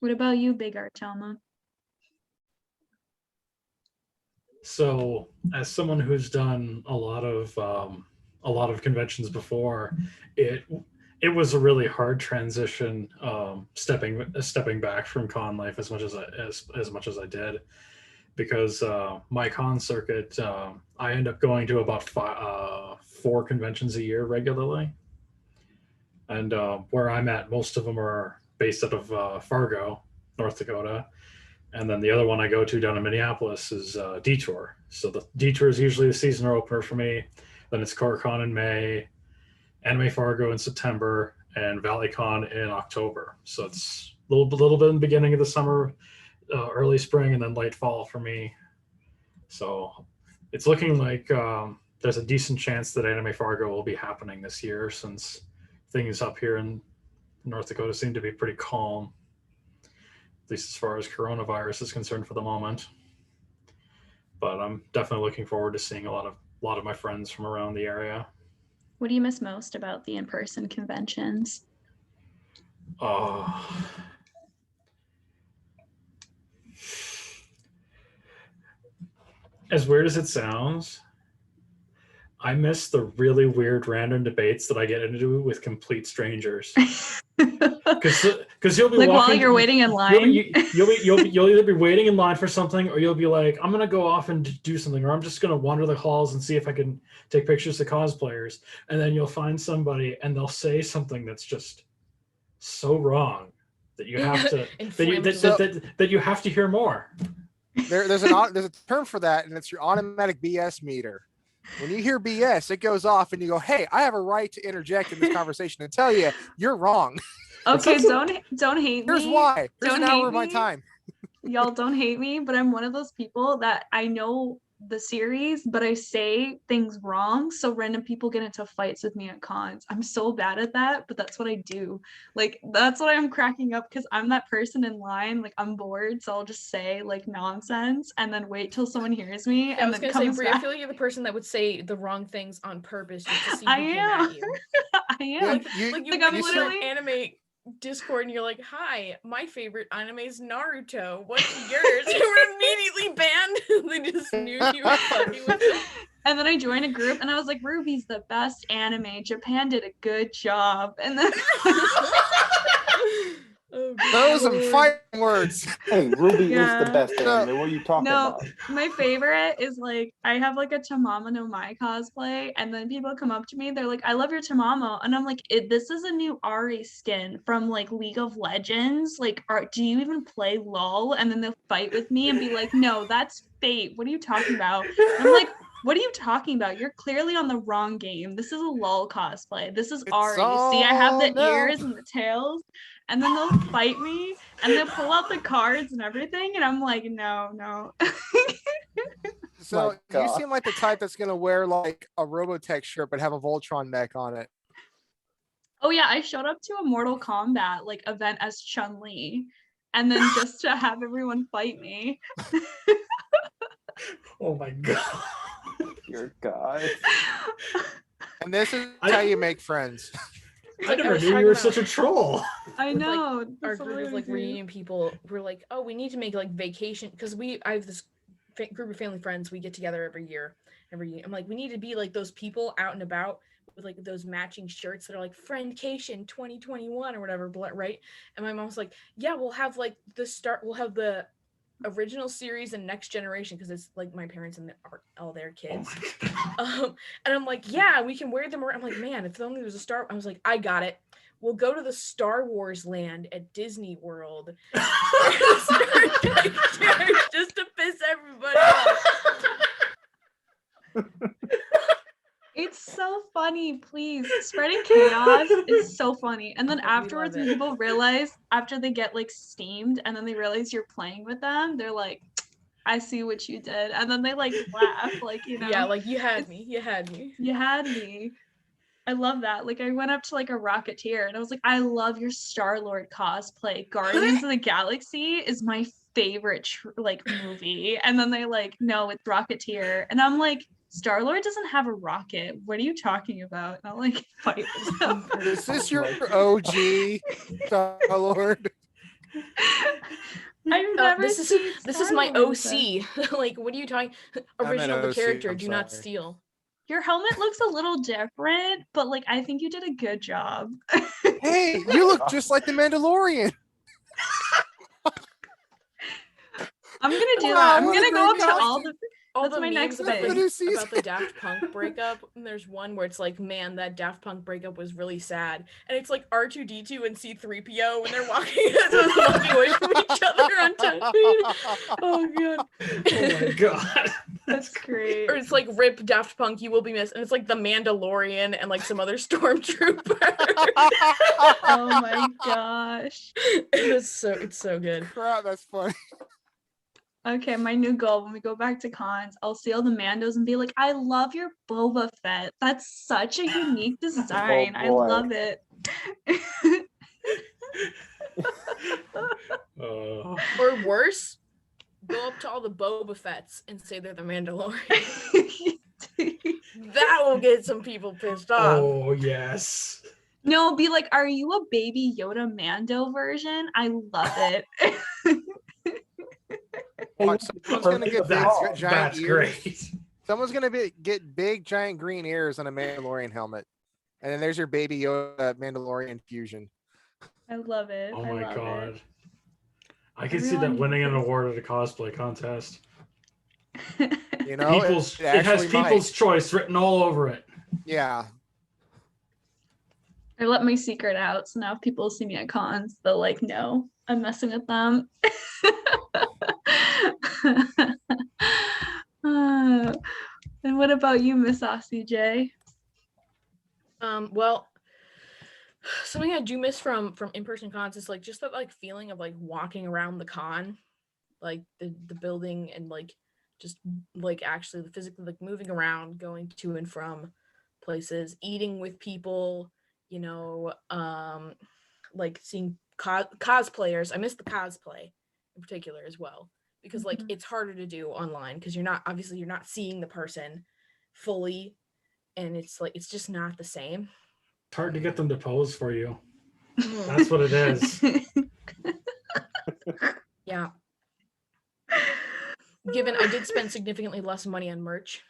What about you, Big Archama? So, as someone who's done a lot of conventions before, it was a really hard transition, stepping back from con life as much as I did, because my con circuit, I end up going to about 4 conventions a year regularly, and where I'm at, most of them are based out of Fargo, North Dakota. And then the other one I go to down in Minneapolis is Detour. So the Detour is usually the season opener for me. Then it's CorCon in May, Anime Fargo in September, and ValleyCon in October. So it's a little bit in the beginning of the summer, early spring, and then late fall for me. So it's looking like there's a decent chance that Anime Fargo will be happening this year, since things up here in North Dakota seem to be pretty calm, at least as far as coronavirus is concerned for the moment. But I'm definitely looking forward to seeing a lot of my friends from around the area. What do you miss most about the in-person conventions? As weird as it sounds, I miss the really weird random debates that I get into with complete strangers. Because you'll be like walking, while you're waiting in line. You'll either be waiting in line for something, or you'll be like, I'm gonna go off and do something, or I'm just gonna wander the halls and see if I can take pictures of cosplayers. And then you'll find somebody, and they'll say something that's just so wrong that you have to that you have to hear more. There's a term for that, and it's your automatic BS meter. When you hear BS, it goes off, and you go, "Hey, I have a right to interject in this conversation and tell you you're wrong." Okay, don't hate me. Here's why. Here's Don't an hour hate of my me. time. Y'all don't hate me, but I'm one of those people that I know the series, but I say things wrong, so random people get into fights with me at cons. I'm so bad at that, but that's what I do. Like, that's why I'm cracking up, because I'm that person in line, like, I'm bored, so I'll just say like nonsense and then wait till someone hears me. Yeah, and I was then gonna say, comes Brie, I back. feel like you're the person that would say the wrong things on purpose just to see who I came am. at you. I am. Like you like, like I'm you literally anime Discord and you're like, "Hi, my favorite anime is Naruto. What's yours?" You were immediately banned. They just knew you were fucking with them. And then I joined a group and I was like, Ruby's the best anime. Japan did a good job. And then Oh, Those are Lord. fighting words. Hey, Ruby is Yeah. the best anime. What are you talking no, about? my favorite is like, I have like a Tamama no Mai cosplay, and then people come up to me, they're like, I love your Tamama. And I'm like, this is a new Ari skin from like League of Legends. Like, do you even play LOL? And then they'll fight with me and be like, no, that's Fate. What are you talking about? And I'm like, what are you talking about? You're clearly on the wrong game. This is a LOL cosplay. This is Ari. See, I have the ears and the tails. And then they'll fight me and they'll pull out the cards and everything. And I'm like, no. So My God. you seem like the type that's gonna wear like a Robotech shirt but have a Voltron mech on it. Oh yeah, I showed up to a Mortal Kombat like event as Chun-Li, and then just to have everyone fight me. Oh my god. Dear God. And this is how you make friends. I never was knew talking you were about- such a troll. I With, like, know. Our that's what group I of like was doing. reunion people were like, oh, we need to make like vacation, because I have this group of family friends. We get together every year. I'm like, we need to be like those people out and about with like those matching shirts that are like Friendcation 2021 or whatever, right? And my mom's like, yeah, we'll have like we'll have the original series and Next Generation, because it's like my parents and all their kids. And I'm like, yeah, we can wear them around. I'm like, man, if only there was a Star. I was like, I got it. We'll go to the Star Wars land at Disney World just to piss everybody off. It's so funny, please. Spreading chaos is so funny. And then We afterwards, love when it. people realize, after they get like steamed and then they realize you're playing with them, they're like, I see what you did. And then they like laugh, like, you know. Yeah, like you had it's- me. You had me. You had me. I love that. Like I went up to like a Rocketeer and I was like, I love your Star-Lord cosplay. Guardians of the Galaxy is my favorite like movie. And then they like, no, it's Rocketeer. And I'm like, Star-Lord doesn't have a rocket. What are you talking about? And I'll like fight with them. Is this your Oh OG Star-Lord? I've never this is seen this is my Star-Lord then. OC. Like, what are you talking? I meant Original the OC, character, I'm do not sorry. steal. Your helmet looks a little different, but like I think you did a good job. Hey, you look just like the Mandalorian. I'm gonna do Wow, that. I'm what a gonna go up great to all costume. the All That's the my memes next about thing. The new about season. the Daft Punk breakup, and there's one where it's like, man, that Daft Punk breakup was really sad, and it's like R2D2 and C3PO when they're walking away from each other on Tatooine. Oh god. Oh my god. That's great. Or it's like rip Daft Punk, you will be missed, and it's like the Mandalorian and like some other stormtrooper. Oh my gosh. it's so good. Crap, that's funny. Okay, my new goal when we go back to cons, I'll see all the Mandos and be like, I love your Boba Fett. That's such a unique design. I boy. love it. Or worse, go up to all the Boba Fetts and say they're the Mandalorian. That will get some people pissed off. Oh yes. No, be like, are you a baby Yoda Mando version? I love it. Watch, someone's gonna get big, That's giant ears. great. Someone's gonna get big, giant green ears on a Mandalorian helmet, and then there's your baby Yoda Mandalorian fusion. I love it. Oh I my love god. I can see that Everyone winning an needs- award at a cosplay contest. it. You know, It has actually might. people's choice written all over it. Yeah. I let my secret out, so now if people see me at cons, they'll like know I'm messing with them. And what about you, Miss Aussie J? Well, something I do miss from in-person cons is like just that like feeling of like walking around the con, like the building, and like just like actually physically like moving around, going to and from places, eating with people, you know, like seeing cosplayers. I miss the cosplay in particular as well, because like Mhm. it's harder to do online because you're not seeing the person fully, and it's like it's just not the same. It's hard to get them to pose for you. That's what it is. Yeah. Given I did spend significantly less money on merch,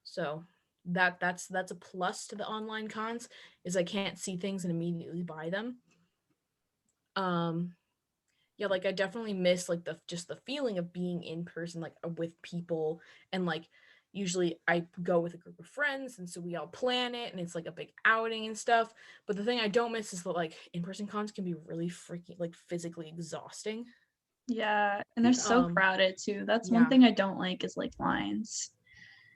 so that's a plus to the online cons, is I can't see things and immediately buy them. Yeah, like I definitely miss like just the feeling of being in person, like with people, and like usually I go with a group of friends, and so we all plan it and it's like a big outing and stuff. But the thing I don't miss is that like in-person cons can be really freaking like physically exhausting. Yeah, and they're so Um, crowded too. That's yeah. one thing I don't like is like lines.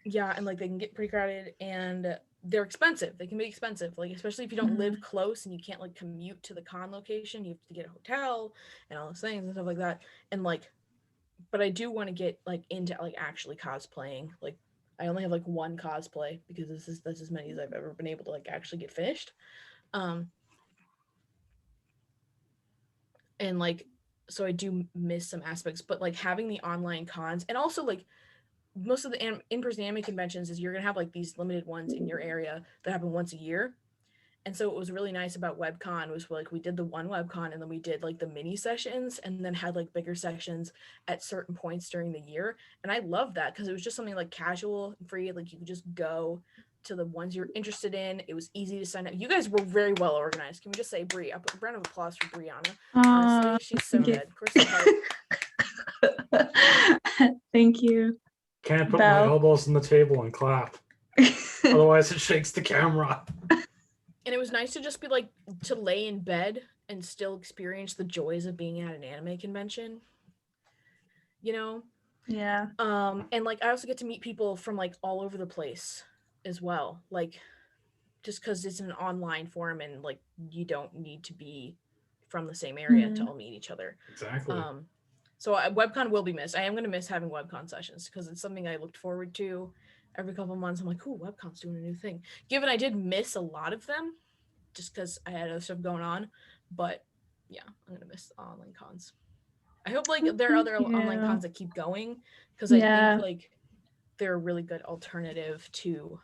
Yeah, and like they can get pretty crowded, and they're expensive. They can be expensive, like especially if you don't live close and you can't like commute to the con location. You have to get a hotel and all those things and stuff like that. And like, but I do want to get like into like actually cosplaying. Like I only have like one cosplay because that's as many as I've ever been able to like actually get finished. And like, so I do miss some aspects, but like having the online cons, and also like most of the in-person anime conventions is you're gonna have like these limited ones in your area that happen once a year. And so what was really nice about WebCon was like we did the one WebCon, and then we did like the mini sessions, and then had like bigger sessions at certain points during the year. And I love that because it was just something like casual and free. Like you could just go to the ones you're interested in. It was easy to sign up. You guys were very well organized. Can we just say Brie? A round of applause for Brianna. Honestly, she's so thank you. good. Crystal Hart. Thank you. Can't put Bow. my elbows on the table and clap. Otherwise it shakes the camera. And it was nice to just be like to lay in bed and still experience the joys of being at an anime convention, you know. Yeah. And like I also get to meet people from like all over the place as well, like just because it's an online forum and like you don't need to be from the same area to all meet each other. Exactly. So WebCon will be missed. I am going to miss having WebCon sessions because it's something I looked forward to. every couple months I'm like, "Ooh, webcon's doing a new thing." Given I did miss a lot of them, just because I had other stuff going on, but yeah, I'm gonna miss online cons. I hope like there are other online Yeah. cons that keep going because I Yeah. think like they're a really good alternative to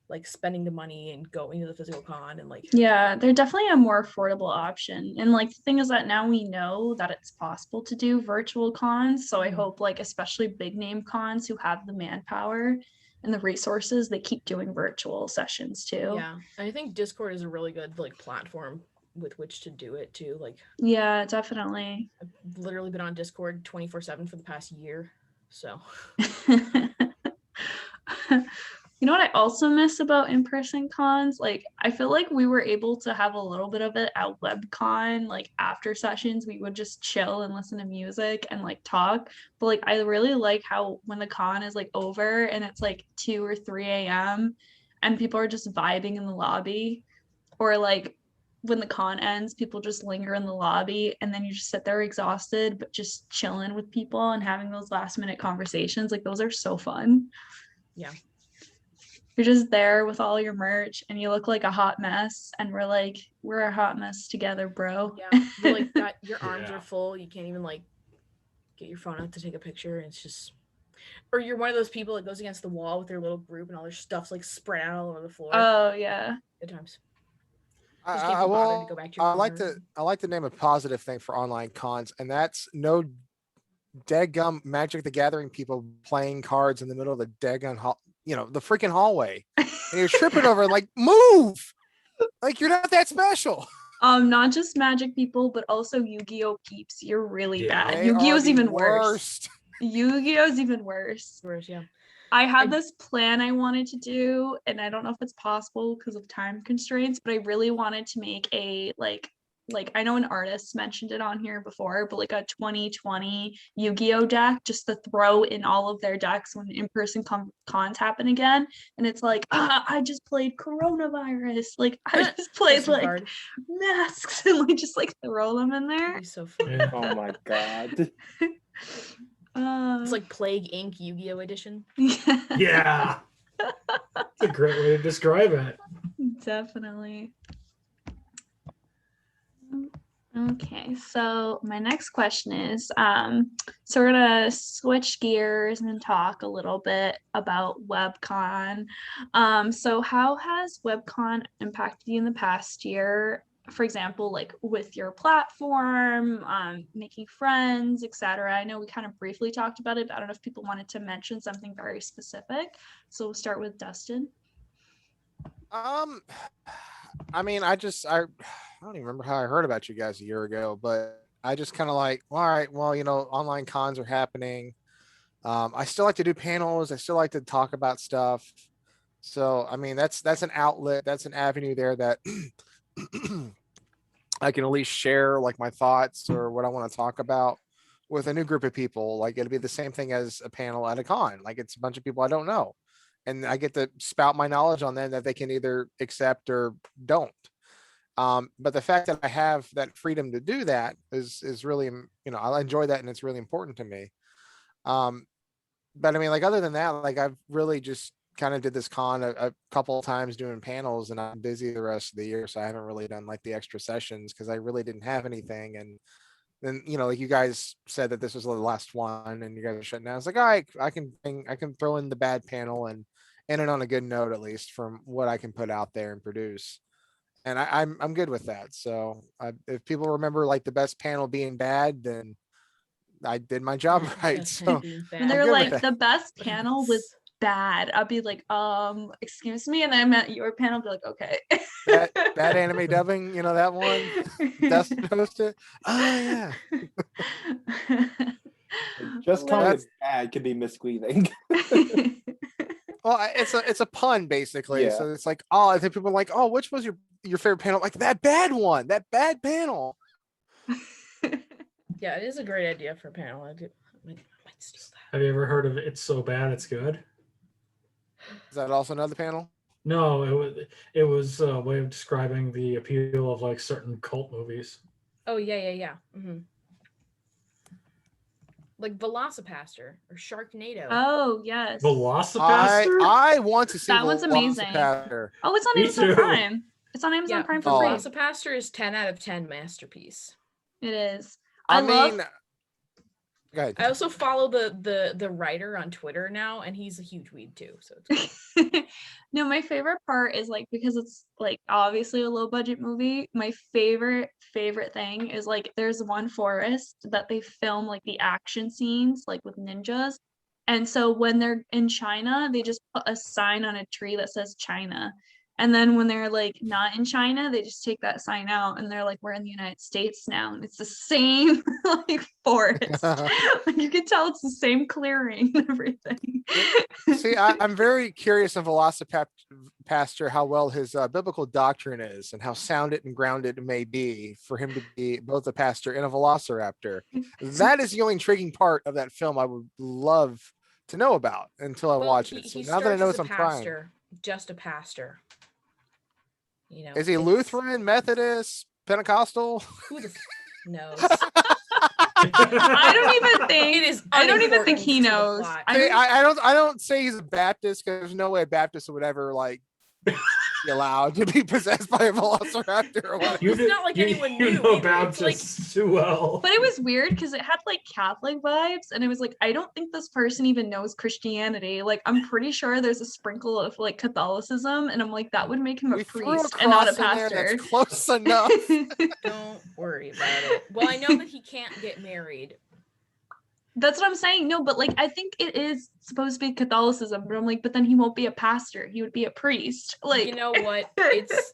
like spending the money and going to the physical con and like Yeah, they're definitely a more affordable option. And like the thing is that now we know that it's possible to do virtual cons. So I Mhm. hope like especially big name cons who have the manpower and the resources, they keep doing virtual sessions too. yeah. And I think Discord is a really good like platform with which to do it too. Like Yeah, definitely. I've literally been on Discord 24/7 for the past year. So You know what I also miss about in-person cons? Like, I feel like we were able to have a little bit of it at WebCon. Like, after sessions, we would just chill and listen to music and like talk. But like, I really like how when the con is like over and it's like 2 or 3 a.m. and people are just vibing in the lobby, or like when the con ends, people just linger in the lobby and then you just sit there exhausted, but just chilling with people and having those last minute conversations. Like, those are so fun. yeah. You're just there with all your merch and you look like a hot mess and we're like, we're a hot mess together, bro. Yeah. You like got your arms Yeah. are full. You can't even like get your phone out to take a picture. And it's just or you're one of those people that goes against the wall with their little group and all their stuff's like spread out all over the floor. Oh yeah. Good times. I, Just can't I be bothered to will. go back to your corner. I like to name a positive thing for online cons, and that's no deadgum Magic the Gathering people playing cards in the middle of the deadgum the freaking hallway, and you're tripping over it, like move, like you're not that special. Not just Magic people, but also Yu-Gi-Oh peeps. You're really Yeah. bad. They Yu-Gi-Oh's are the even worse. worst. Yu-Gi-Oh's even worse. Worse, yeah. I had I- this plan I wanted to do, and I don't know if it's possible because of time constraints, but I really wanted to make a like I know an artist mentioned it on here before, but like a 2020 Yu-Gi-Oh deck just to throw in all of their decks when in-person cons happen again. And it's like, I just played coronavirus. Like I just played System like card. masks and like just like throw them in It'd there. be so fun. Yeah. Oh my god. It's like Plague Inc. Yu-Gi-Oh edition. Yeah. It's a great way to describe it. Definitely. Okay, so my next question is, so we're gonna switch gears and talk a little bit about WebCon. So how has WebCon impacted you in the past year? For example, like with your platform, making friends, etc. I know we kind of briefly talked about it, but I don't know if people wanted to mention something very specific. So we'll start with Dustin. I mean, I don't even remember how I heard about you guys a year ago, but I just kind of like, all right, well, online cons are happening. I still like to do panels. I still like to talk about stuff. So, I mean, that's an outlet. That's an avenue there that I can at least share like my thoughts or what I want to talk about with a new group of people. Like it'll be the same thing as a panel at a con. Like it's a bunch of people I don't know. And I get to spout my knowledge on them that they can either accept or don't. But the fact that I have that freedom to do that is really, I enjoy that and it's really important to me. But I mean, like other than that, like I've really just kind of did this con a couple of times doing panels, and I'm busy the rest of the year, so I haven't really done like the extra sessions because I really didn't have anything. And then like you guys said that this was the last one, and you guys are shutting down. It's like, all right, I can throw in the bad panel and end it on a good note at least from what I can put out there and produce. And I'm good with that. So if people remember like the best panel being bad, then I did my job right. Best So hand being And bad. they're good with like, that. the best panel was bad. I'll be like, excuse me, and then I meant your panel. Be like, okay. Bad anime dubbing, that one. Dustin hosted. Oh yeah. Just calling That's- it bad could be misleading. Well, it's a pun basically. Yeah. So it's like, oh, I think people are like, oh, which was your favorite panel? Like that bad one, that bad panel. Yeah, it is a great idea for a panel. I might steal that. Have you ever heard of It's So Bad It's Good? Is that also another panel? No, it was a way of describing the appeal of like certain cult movies. Oh yeah. Mm-hmm. like Velocipaster or Sharknado. Oh yes. Velocipaster? I want to see That one's amazing. Velocipaster. Oh, it's on Me Amazon too. Prime. It's on Amazon Yeah, Prime for Oh. free. Velocipaster is 10 out of 10 masterpiece. It is. I love mean, go ahead. I also follow the writer on Twitter now, and he's a huge weed too. So it's cool. No, my favorite part is like because it's like obviously a low budget movie. My favorite thing is like there's one forest that they film like the action scenes like with ninjas. And so when they're in China, they just put a sign on a tree that says China. And then when they're like not in China, they just take that sign out and they're like, we're in the United States now. And it's the same like forest. Like, you can tell it's the same clearing and everything. See, I'm very curious of Velocipaster how well his biblical doctrine is and how sounded and grounded it may be for him to be both a pastor and a velociraptor. That is the only intriguing part of that film I would love to know about until I Well, watch he- it. So he now that I starts know as it's a on Prime, pastor, just a pastor. You know, is he it's- Lutheran, Methodist, Pentecostal? Who the knows? I don't even It think is. I don't even think unimportant he to the knows. plot. I See, don't- I don't say he's a Baptist because there's no way a Baptist would ever like be allowed to be possessed by a velociraptor or whatever. It's not like anyone you knew know either. It's like- Baptists too well. But it was weird because it had like Catholic vibes, and it was like, I don't think this person even knows Christianity. Like, I'm pretty sure there's a sprinkle of like Catholicism, and I'm like, that would make him a We threw a priest and not a cross in there pastor. that's close enough. Don't worry about it. Well, I know that he can't get married. That's what I'm saying. No, but like, I think it is supposed to be Catholicism, but I'm like, but then he won't be a pastor. He would be a priest. Like, You know what? It's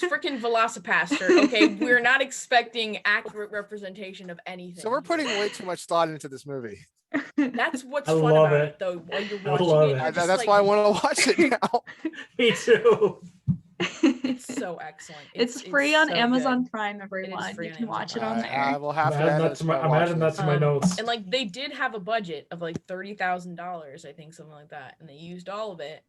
freaking Velocipaster. Okay, we're not expecting accurate representation of anything. So we're putting way too much thought into this movie. That's what's I fun love about it. it, though. While you're I watching love it, it. you're That's just why I like, want to watch it now. Me too. It's so excellent. it's free on so Amazon good. Prime, everyone. free You on can Amazon watch it Prime. on I there. will have I'm to adding add that this to my, while I'm adding watching that this. to my notes. And like they did have a budget of like $30,000, I think, something like that, and they used all of it.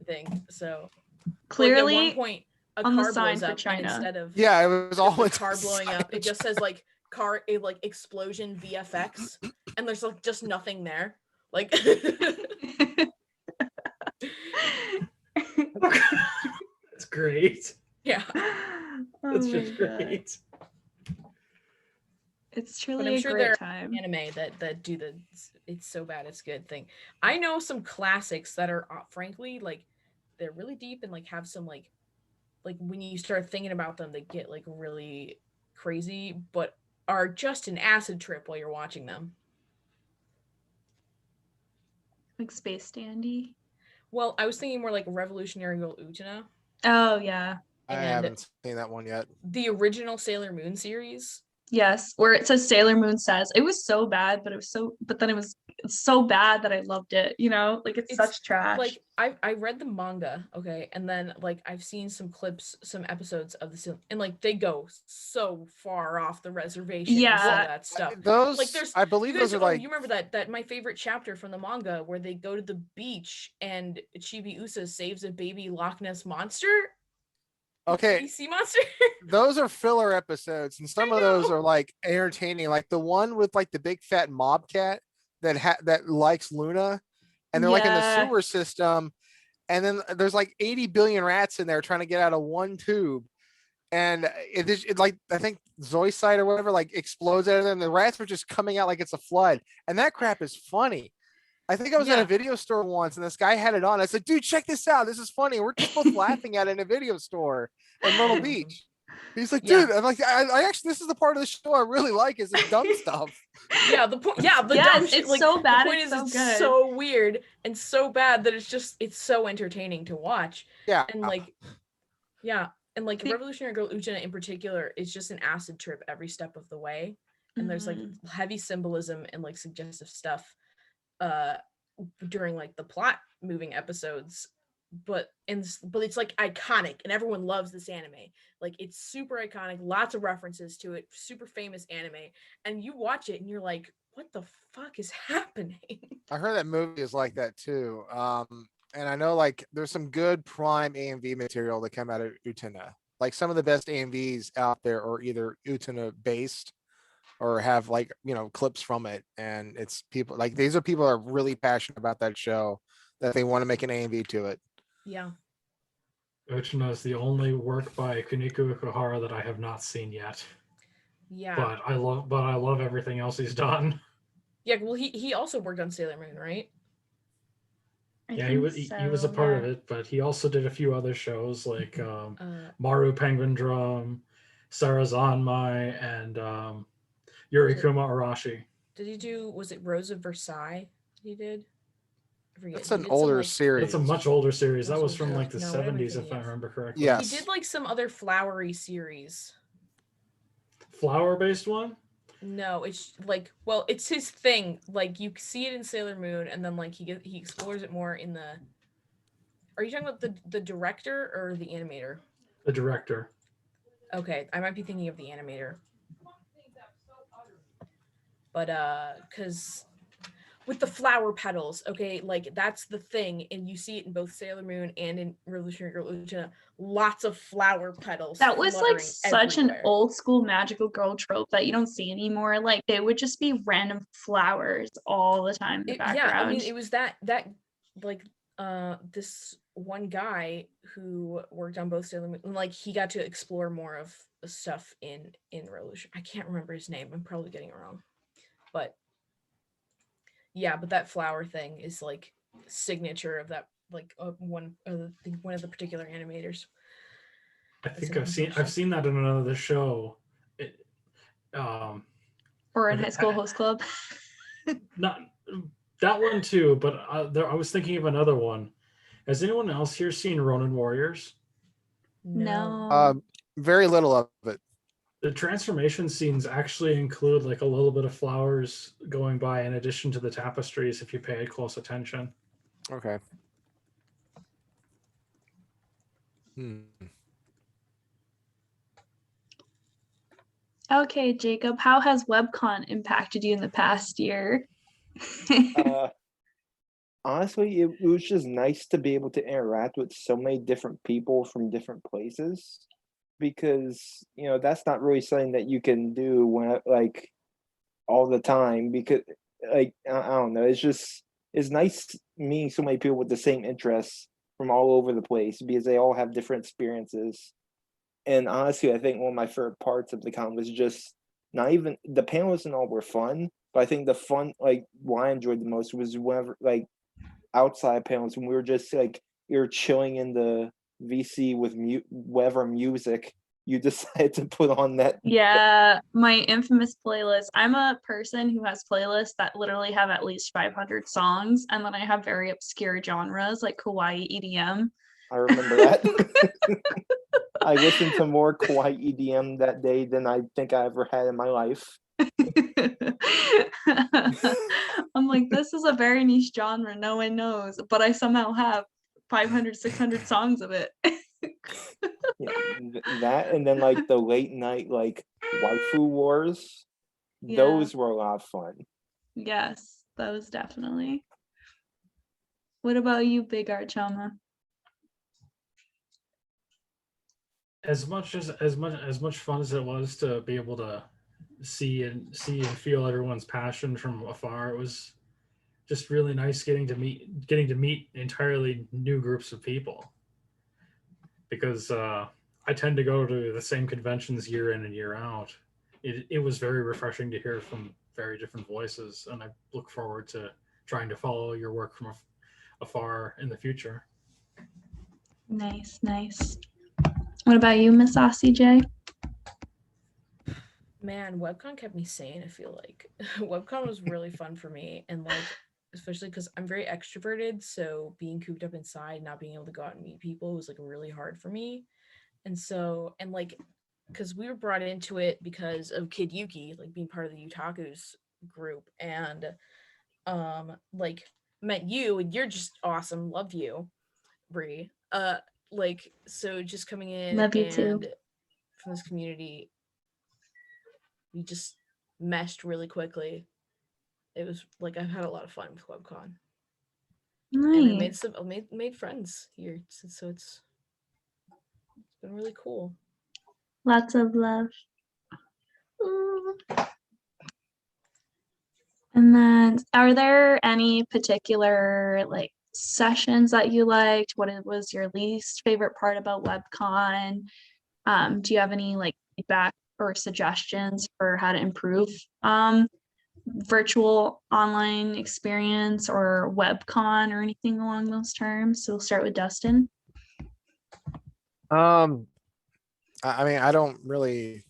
I think so. Like, at Clearly, one point, a on the car sign blows for up, and China. instead of Yeah, it was all the into car blowing up, it signage. just says like car, like explosion VFX, and there's like just nothing there. Like, That's great. yeah. Oh That's my just God. great. It's But truly I'm a sure great there time. anime that do the it's so bad it's good thing. I know some classics that are frankly like they're really deep and like have some like when you start thinking about them they get like really crazy but are just an acid trip while you're watching them. Like Space Dandy. Well, I was thinking more like Revolutionary Girl Utena, Oh yeah. I and- haven't seen that one yet. the original Sailor Moon series. Yes, where it says Sailor Moon says. It was so bad, but then it was so bad that I loved it, you know? Like it's such trash. Like I read the manga, okay, and then like I've seen some clips, some episodes of the and like they go so far off the reservation. and all Yeah. that stuff. Those, there's- I believe You guys, those are like, you remember that my favorite chapter from the manga where they go to the beach and Chibiusa saves a baby Loch Ness monster, okay, sea monster. those are filler episodes, and some I of those know. are like entertaining. Like the one with like the big fat mob cat that likes Luna, and they're like in the Yeah. sewer system, and then there's like 80 billion rats in there trying to get out of one tube, and it like I think Zoisite or whatever like explodes out of them. The rats are just coming out like it's a flood, and that crap is funny. I think I was at Yeah. a video store once, and this guy had it on. I said, "Dude, check this out. This is funny." We're just both laughing at it in a video store in Myrtle Beach. He's like, Yeah. "Dude, I'm like, I actually, this is the part of the show I really like is the dumb stuff." Yeah, the point. Yeah, the Yes, dumb shit. it's Like, so bad, The point it's is, so it's good. so weird and so bad that it's so entertaining to watch. Yeah, And like, yeah, and like The- Revolutionary Girl Utena in particular is just an acid trip every step of the way. And there's like Mhm. heavy symbolism and like suggestive stuff, during like the plot moving episodes. But it's like iconic and everyone loves this anime. Like it's super iconic, lots of references to it, super famous anime. And you watch it and you're like, what the fuck is happening? I heard that movie is like that too. And I know like there's some good prime AMV material that come out of Utena. Like some of the best AMVs out there are either Utena based or have like, clips from it. And it's people like, these are people that are really passionate about that show that they want to make an AMV to it. Yeah. Ochina is the only work by Kuniko Ikuhara that I have not seen yet. Yeah. But I love everything else he's done. Yeah. Well, he also worked on Sailor Moon, right? I Yeah, think he was a part of yeah. it, but he also did a few other shows like Maru Penguin Drum, Sarazanmai, and Yurikuma Arashi. Did he do? Was it Rose of Versailles? He did. I forget. That's He an did some, older like, series. That's a much older series. That Much was from older. like the No, what am I 70s, if thinking I of? remember correctly. Yeah. He did like some other flowery series. Flower-based one? No, it's like, well, it's his thing. Like you see it in Sailor Moon, and then like he explores it more in the. Are you talking about the director or the animator? The director. Okay, I might be thinking of the animator. But because with the flower petals, okay, like that's the thing, and you see it in both Sailor Moon and in Revolutionary Girl Utena, lots of flower petals. That was like fluttering such an everywhere. old school magical girl trope that you don't see anymore. Like they would just be random flowers all the time in the background. Yeah, I mean, it was that like this one guy who worked on both Sailor Moon, like he got to explore more of the stuff in Revolution. I can't remember his name. I'm probably getting it wrong, but yeah, but that flower thing is like signature of that, like one of the particular animators. I think I've seen that in another show. Or in High School Host Club. Not that one too, but I was thinking of another one. Has anyone else here seen Ronin Warriors? No. Very little of it. The transformation scenes actually include like a little bit of flowers going by in addition to the tapestries if you pay close attention. Okay. Okay, Jacob, how has WebCon impacted you in the past year? Honestly, it was just nice to be able to interact with so many different people from different places, because that's not really something that you can do when like all the time, because like I don't know, it's nice meeting so many people with the same interests from all over the place, because they all have different experiences. And honestly, I think one of my favorite parts of the con was just not even the panels and all were fun, but I think the fun, like what I enjoyed the most was whenever like outside panels when we were just like you're chilling in the VC with whatever music you decided to put on that. Yeah, my infamous playlist. I'm a person who has playlists that literally have at least 500 songs, and then I have very obscure genres like kawaii EDM. I remember that. I listened to more kawaii EDM that day than I think I ever had in my life. I'm like, this is a very niche genre, no one knows, but I somehow have 500, 600 songs of it. Yeah, that, and then like the late night like waifu wars, those were a lot of fun. Yes, those definitely. What about you, Big Archama? As much fun as it was to be able to see and feel everyone's passion from afar, it was just really nice getting to meet entirely new groups of people, because I tend to go to the same conventions year in and year out. It was very refreshing to hear from very different voices, and I look forward to trying to follow your work from afar in the future. Nice. What about you, Miss Aussie J? Man, WebCon kept me sane, I feel like. WebCon was really fun for me, and like especially because I'm very extroverted, so being cooped up inside, not being able to go out and meet people was like really hard for me. And so, and like because we were brought into it because of Kid Yuki, like being part of the Utakus group, and like met you, and you're just awesome, love you, Bree. Like so just coming in Love you and too. from this community, we just meshed really quickly. It was like I've had a lot of fun with WebCon. Nice. And I made friends here, so it's been really cool. Lots of love. And then are there any particular like sessions that you liked? Was your least favorite part about WebCon? Do you have any like feedback or suggestions for how to improve virtual online experience or WebCon or anything along those terms? So we'll start with Dustin. I mean, I don't really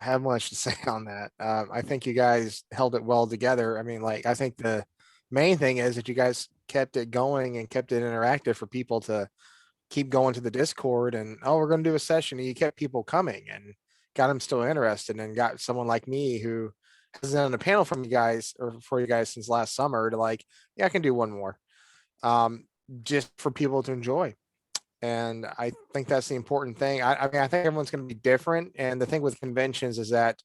have much to say on that. I think you guys held it well together. I mean, like, I think the main thing is that you guys kept it going and kept it interactive for people to keep going to the Discord and, oh, we're going to do a session. And you kept people coming and got them still interested, and got someone like me who has done a panel from you guys or for you guys since last summer to like, yeah, I can do one more, just for people to enjoy. And I think that's the important thing. I mean, I think everyone's going to be different. And the thing with conventions is that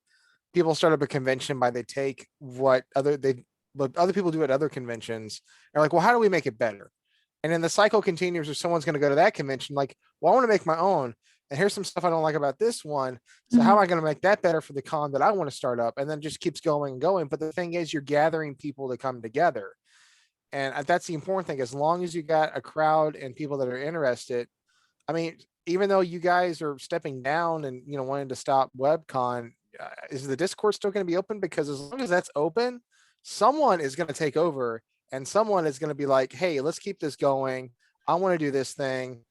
people start up a convention by they take what other people do at other conventions. They're like, well, how do we make it better? And then the cycle continues, or someone's going to go to that convention like, well, I want to make my own. And here's some stuff I don't like about this one. So how am I going to make that better for the con that I want to start up? And then just keeps going and going. But the thing is, you're gathering people to come together. And that's the important thing. As long as you got a crowd and people that are interested, I mean, even though you guys are stepping down and, you know, wanting to stop WebCon, is the Discord still going to be open? Because as long as that's open, someone is going to take over and someone is going to be like, hey, let's keep this going. I want to do this thing.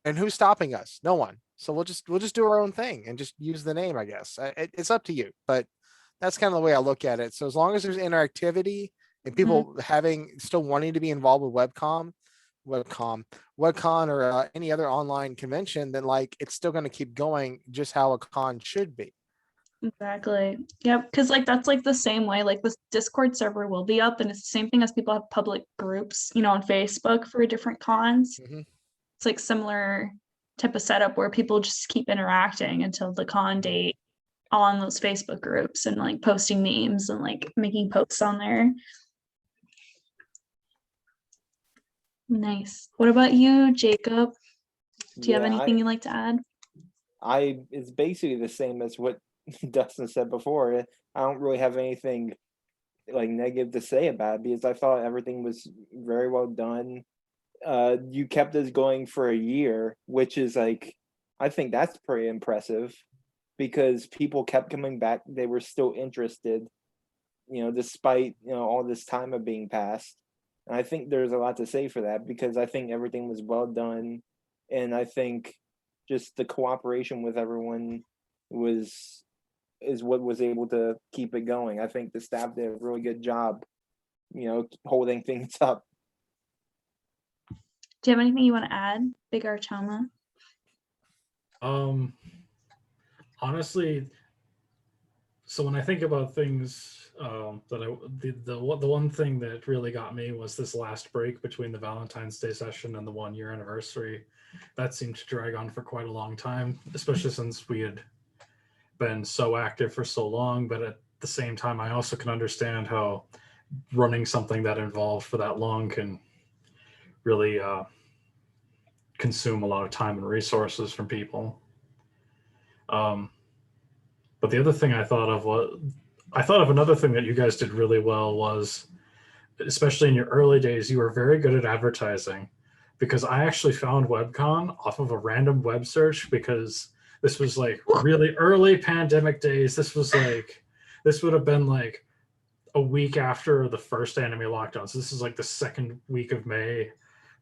And who's stopping us? No one. So we'll just do our own thing and just use the name, I guess. It's up to you, but that's kind of the way I look at it. So as long as there's interactivity and people still wanting to be involved with webcon or any other online convention, then like it's still going to keep going just how a con should be. Exactly. Yep. Because like that's like the same way. Like this Discord server will be up, and it's the same thing as people have public groups, you know, on Facebook for different cons. It's like similar type of setup where people just keep interacting until the con date on those Facebook groups and like posting memes and like making posts on there. Nice. What about you, Jacob? Do you have anything you'd like to add? It's basically the same as what Dustin said before. I don't really have anything like negative to say about it because I thought everything was very well done. You kept us going for a year, which is like, I think that's pretty impressive because people kept coming back. They were still interested, you know, despite, you know, all this time of being passed. And I think there's a lot to say for that because I think everything was well done. And I think just the cooperation with everyone is what was able to keep it going. I think the staff did a really good job, you know, holding things up. Do you have anything you want to add, Big Archama? Honestly, so when I think about things, the one thing that really got me was this last break between the Valentine's Day session and the 1-year anniversary. That seemed to drag on for quite a long time, especially since we had been so active for so long. But at the same time, I also can understand how running something that involved for that long can really consume a lot of time and resources from people. But the other thing I thought of another thing that you guys did really well was, especially in your early days, you were very good at advertising, because I actually found WebCon off of a random web search because this was like really early pandemic days. This would have been like a week after the first anime lockdown. So this is like the second week of May.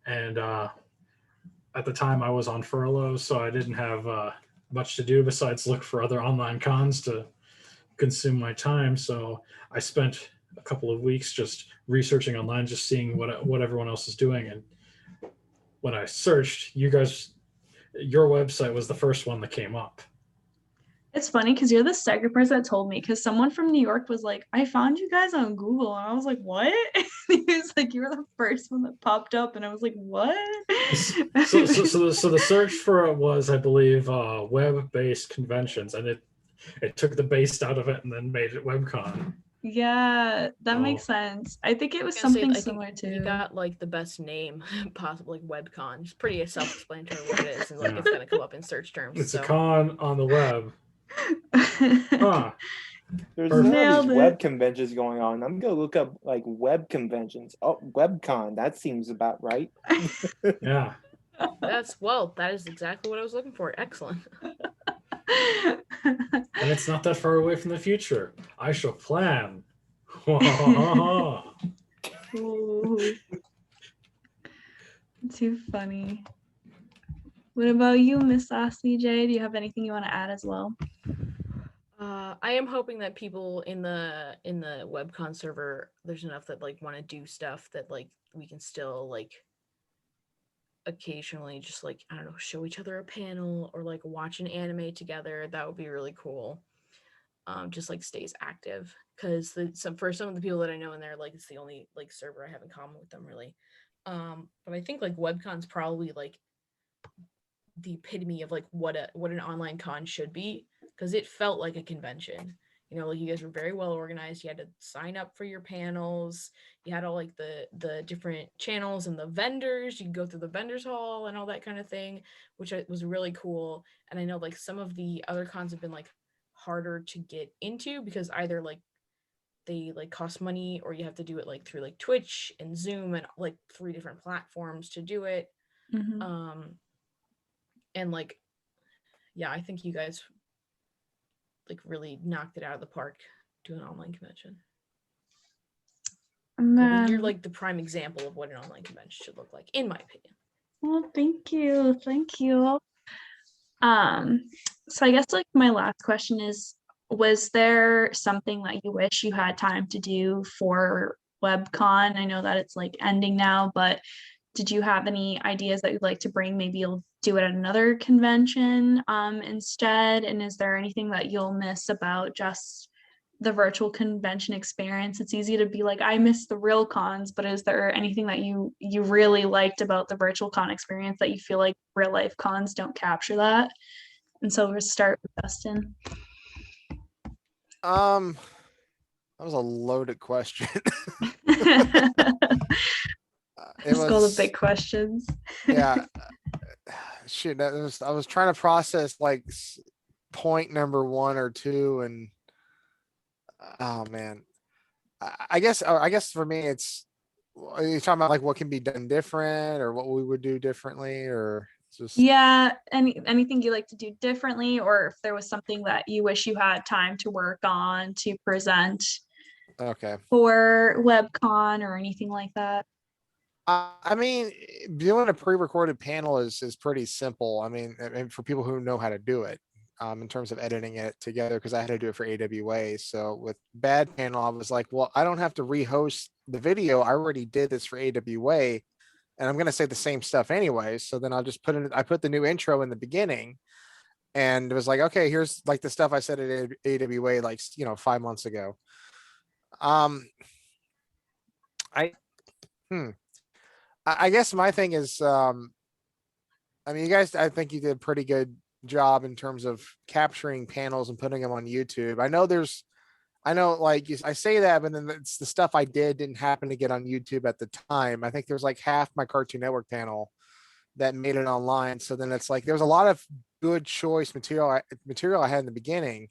And at the time I was on furlough, so I didn't have much to do besides look for other online cons to consume my time. So I spent a couple of weeks just researching online, just seeing what everyone else is doing. And when I searched, your website was the first one that came up. It's funny because you're the second person that told me, because someone from New York was like, I found you guys on Google. And I was like, what? He was like, you were the first one that popped up. And I was like, what? So the search for it was, I believe, web-based conventions. And it took the based out of it and then made it WebCon. Yeah, that makes sense. I think it was something similar too. You got like the best name possible, like WebCon. It's pretty self-explanatory what it is, and like it's gonna come up in search terms. It's a con on the web. Huh. There's all Nailed these it. web conventions going on. I'm gonna look up like web conventions. Oh, WebCon. That seems about right. Yeah. That is exactly what I was looking for. Excellent. And it's not that far away from the future. I shall plan. Ooh. Too funny. What about you, Miss Sassy J? Do you have anything you want to add as well? I am hoping that people in the webcon server, there's enough that like want to do stuff that like we can still like occasionally just like, I don't know, show each other a panel or like watch an anime together. That would be really cool. Just like stays active, because for some of the people that I know in there, like it's the only like server I have in common with them really. But I think like webcon's probably like the epitome of like what an online con should be, because it felt like a convention. You know, like you guys were very well organized. You had to sign up for your panels. You had all like the different channels and the vendors. You could go through the vendors hall and all that kind of thing, which was really cool. And I know like some of the other cons have been like harder to get into because either like they like cost money or you have to do it like through like Twitch and Zoom and like 3 different platforms to do it. Mm-hmm. And like, yeah, I think you guys like really knocked it out of the park doing an online convention. You're like the prime example of what an online convention should look like, in my opinion. Well, thank you. So I guess like my last question is, was there something that you wish you had time to do for WebCon? I know that it's like ending now, but did you have any ideas that you'd like to bring? Maybe you'll do it at another convention instead. And is there anything that you'll miss about just the virtual convention experience? It's easy to be like, I miss the real cons, but is there anything that you really liked about the virtual con experience that you feel like real life cons don't capture that? And so we'll start with Dustin. That was a loaded question. Let's go the big questions. Yeah. Shoot, I was trying to process like point number 1 or 2, and oh man, I guess for me it's, are you talking about like what can be done different or what we would do differently, or just Yeah, anything you like to do differently, or if there was something that you wish you had time to work on to present okay. for WebCon or anything like that? I mean, doing a pre-recorded panel is pretty simple. I mean, for people who know how to do it, in terms of editing it together, because I had to do it for AWA. So with Bad Panel, I was like, well, I don't have to rehost the video. I already did this for AWA, and I'm gonna say the same stuff anyway. So then I'll just I put the new intro in the beginning, and it was like, okay, here's like the stuff I said at AWA like 5 months ago. I guess my thing is, I mean, you guys, I think you did a pretty good job in terms of capturing panels and putting them on YouTube. I know like I say that, but then it's the stuff I didn't happen to get on YouTube at the time. I think there's like half my Cartoon Network panel that made it online. So then it's like, there's a lot of good choice material I had in the beginning,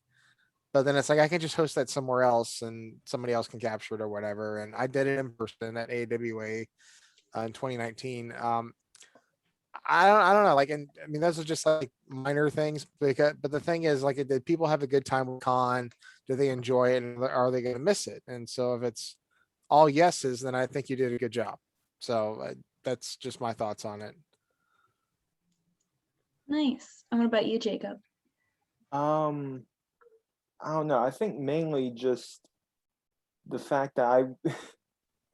but then it's like, I can just host that somewhere else and somebody else can capture it or whatever. And I did it in person at AWA. In 2019. I don't know. Like, and I mean, those are just like minor things, but the thing is, like, did people have a good time with con? Do they enjoy it, and are they going to miss it? And so, if it's all yeses, then I think you did a good job. So that's just my thoughts on it. Nice. And what about you, Jacob? I don't know. I think mainly just the fact that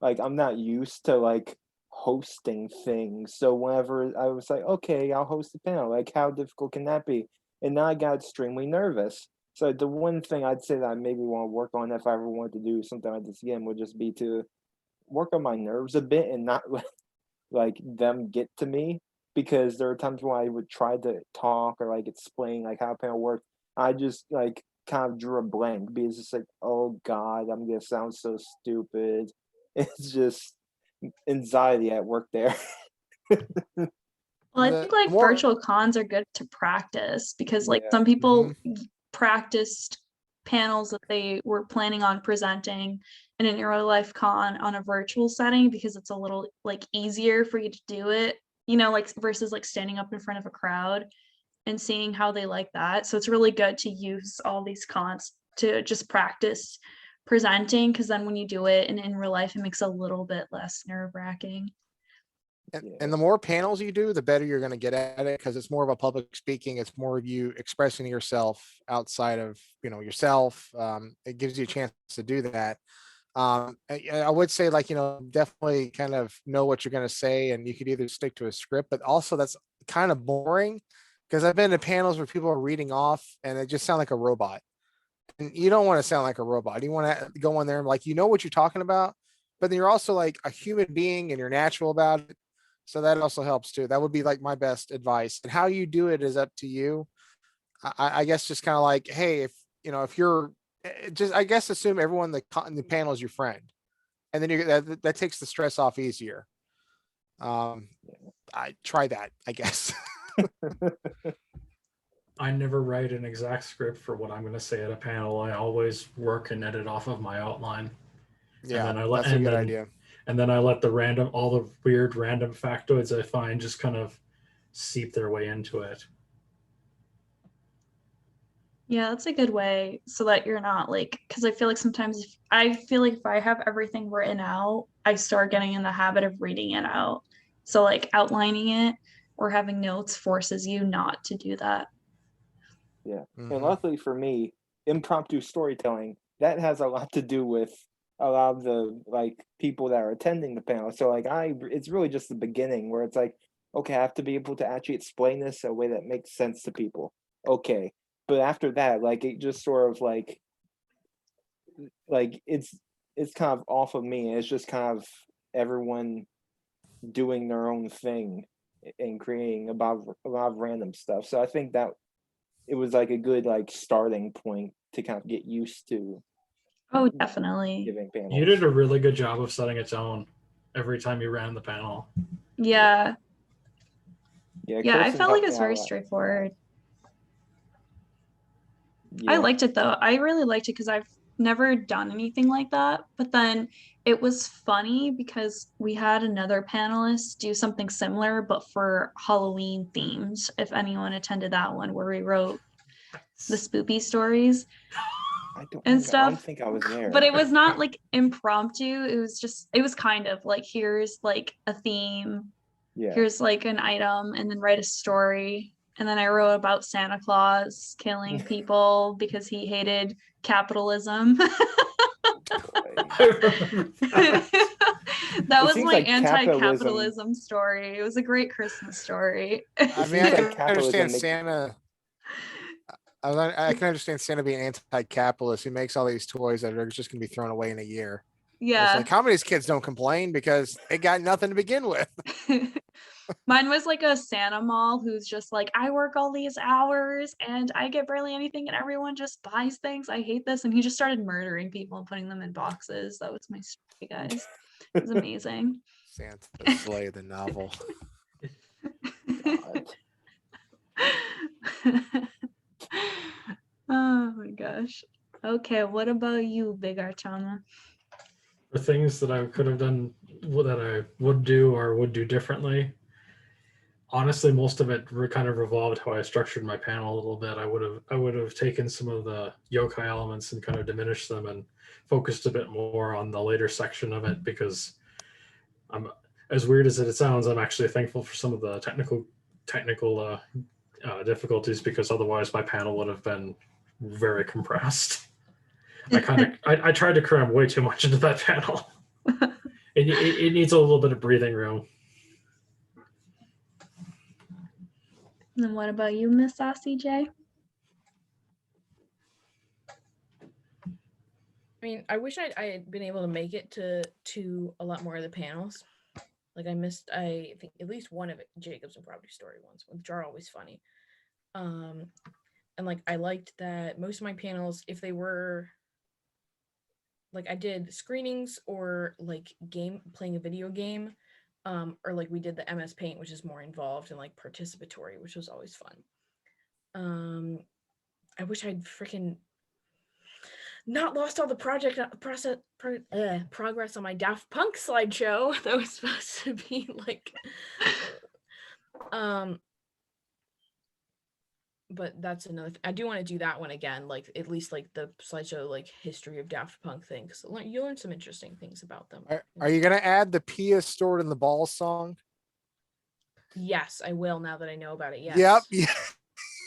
I'm not used to like hosting things. So whenever I was like, okay, I'll host the panel, like how difficult can that be? And now I got extremely nervous. So the one thing I'd say that I maybe want to work on if I ever wanted to do something like this again would just be to work on my nerves a bit and not let like them get to me, because there are times when I would try to talk or like explain like how a panel works. I just like kind of drew a blank because it's like, oh God, I'm gonna sound so stupid. It's just anxiety at work there. Well, I think like virtual cons are good to practice because like some people practiced panels that they were planning on presenting in an real life con on a virtual setting because it's a little like easier for you to do it, like versus like standing up in front of a crowd and seeing how they like that. So it's really good to use all these cons to just practice presenting, because then when you do it in real life, it makes it a little bit less nerve-wracking. And the more panels you do, the better you're going to get at it, because it's more of a public speaking. It's more of you expressing yourself outside of, yourself. It gives you a chance to do that. I would say, like, definitely kind of know what you're going to say, and you could either stick to a script, but also that's kind of boring, because I've been to panels where people are reading off and it just sound like a robot. And you don't want to sound like a robot. You want to go in there and like, what you're talking about, but then you're also like a human being and you're natural about it. So that also helps too. That would be like my best advice. And how you do it is up to you. I guess just kind of like, hey, if you're just, I guess assume everyone in the panel is your friend, and then that takes the stress off easier. I try that, I guess. I never write an exact script for what I'm going to say at a panel. I always work and edit off of my outline. Yeah, and then that's a good idea. And then I let all the weird random factoids I find just kind of seep their way into it. Yeah, that's a good way, so that you're not like, because I feel like sometimes if I have everything written out, I start getting in the habit of reading it out. So like outlining it or having notes forces you not to do that. Yeah. Mhm. And luckily for me, impromptu storytelling, that has a lot to do with a lot of the like people that are attending the panel. So like it's really just the beginning where it's like, okay, I have to be able to actually explain this in a way that makes sense to people. Okay. But after that, like it just sort of like it's kind of off of me. It's just kind of everyone doing their own thing and creating about a lot of random stuff. So I think that it was like a good like starting point to kind of get used to Oh, definitely. giving panels. You did a really good job of setting a tone every time you ran the panel. Yeah. Yeah, Yeah, I Kirsten felt like helped it was me out a very lot. straightforward. I Yeah. liked it though. I really liked it because I've never done anything like that. But then it was funny because we had another panelist do something similar, but for Halloween themes. If anyone attended that one, where we wrote the spoopy stories I and don't stuff. think I was there. But it was not like impromptu. It was kind of like, here's like a theme, Yeah. here's like an item, and then write a story. And then I wrote about Santa Claus killing people because he hated capitalism. I remember that. That It was seems my like capitalism- anti-capitalism story. It was a great Christmas story. I It mean, I seems like can capitalism understand makes- Santa. I can understand Santa being anti-capitalist. He makes all these toys that are just going to be thrown away in a year. It's Yeah. like, how many of these kids don't complain because they got nothing to begin with? Mine was like a Santa mall who's just like, I work all these hours and I get barely anything and everyone just buys things. I hate this. And he just started murdering people and putting them in boxes. That was my story, guys. It was amazing. Santa Slay the novel. God. Oh my gosh. Okay, what about you, Big Archana? The things that I could have done, that I would do or would do differently. Honestly, most of it kind of revolved how I structured my panel a little bit. I would have taken some of the yokai elements and kind of diminished them and focused a bit more on the later section of it, because I'm, as weird as it sounds, I'm actually thankful for some of the technical difficulties, because otherwise my panel would have been very compressed. I tried to cram way too much into that panel. It needs a little bit of breathing room. And then what about you, Miss Sassy J? I mean, I wish I had been able to make it to a lot more of the panels. Like I missed, I think at least one of it, Jacob's Impromptu Story ones, which are always funny. And like I liked that most of my panels, if they were like I did screenings or like playing a video game, or like we did the MS Paint, which is more involved and like participatory, which was always fun. I wish I'd freaking not lost all the progress on my Daft Punk slideshow that was supposed to be like but that's another I do want to do that one again, like at least like the slideshow like history of Daft Punk things. You learn some interesting things about them. Are you gonna add the Pia stored in the balls song? Yes, I will now that I know about it. Yes. Yep. Yeah.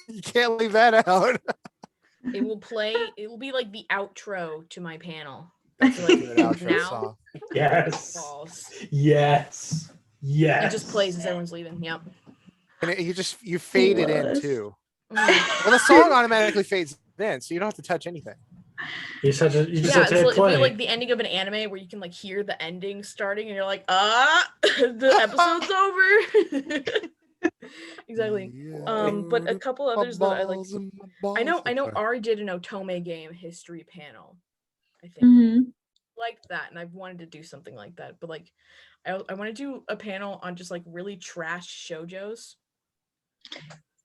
You can't leave that out. It will play. It will be like the outro to my panel. That's like Good outro now. song. Yes. Balls. Yes. Yes. It just plays as everyone's leaving. Yep. And you fade it in Yes. too. Mhm. Well, the song automatically fades in, so you don't have to touch anything. You just have Yeah, to hit it's play. like the ending of an anime where you can like hear the ending starting, and you're like, the episode's over. Exactly. But a couple others that I like. I know Ari did an Otome game history panel. I think. Mhm. Liked that, and I've wanted to do something like that, but like I want to do a panel on just like really trash shoujos,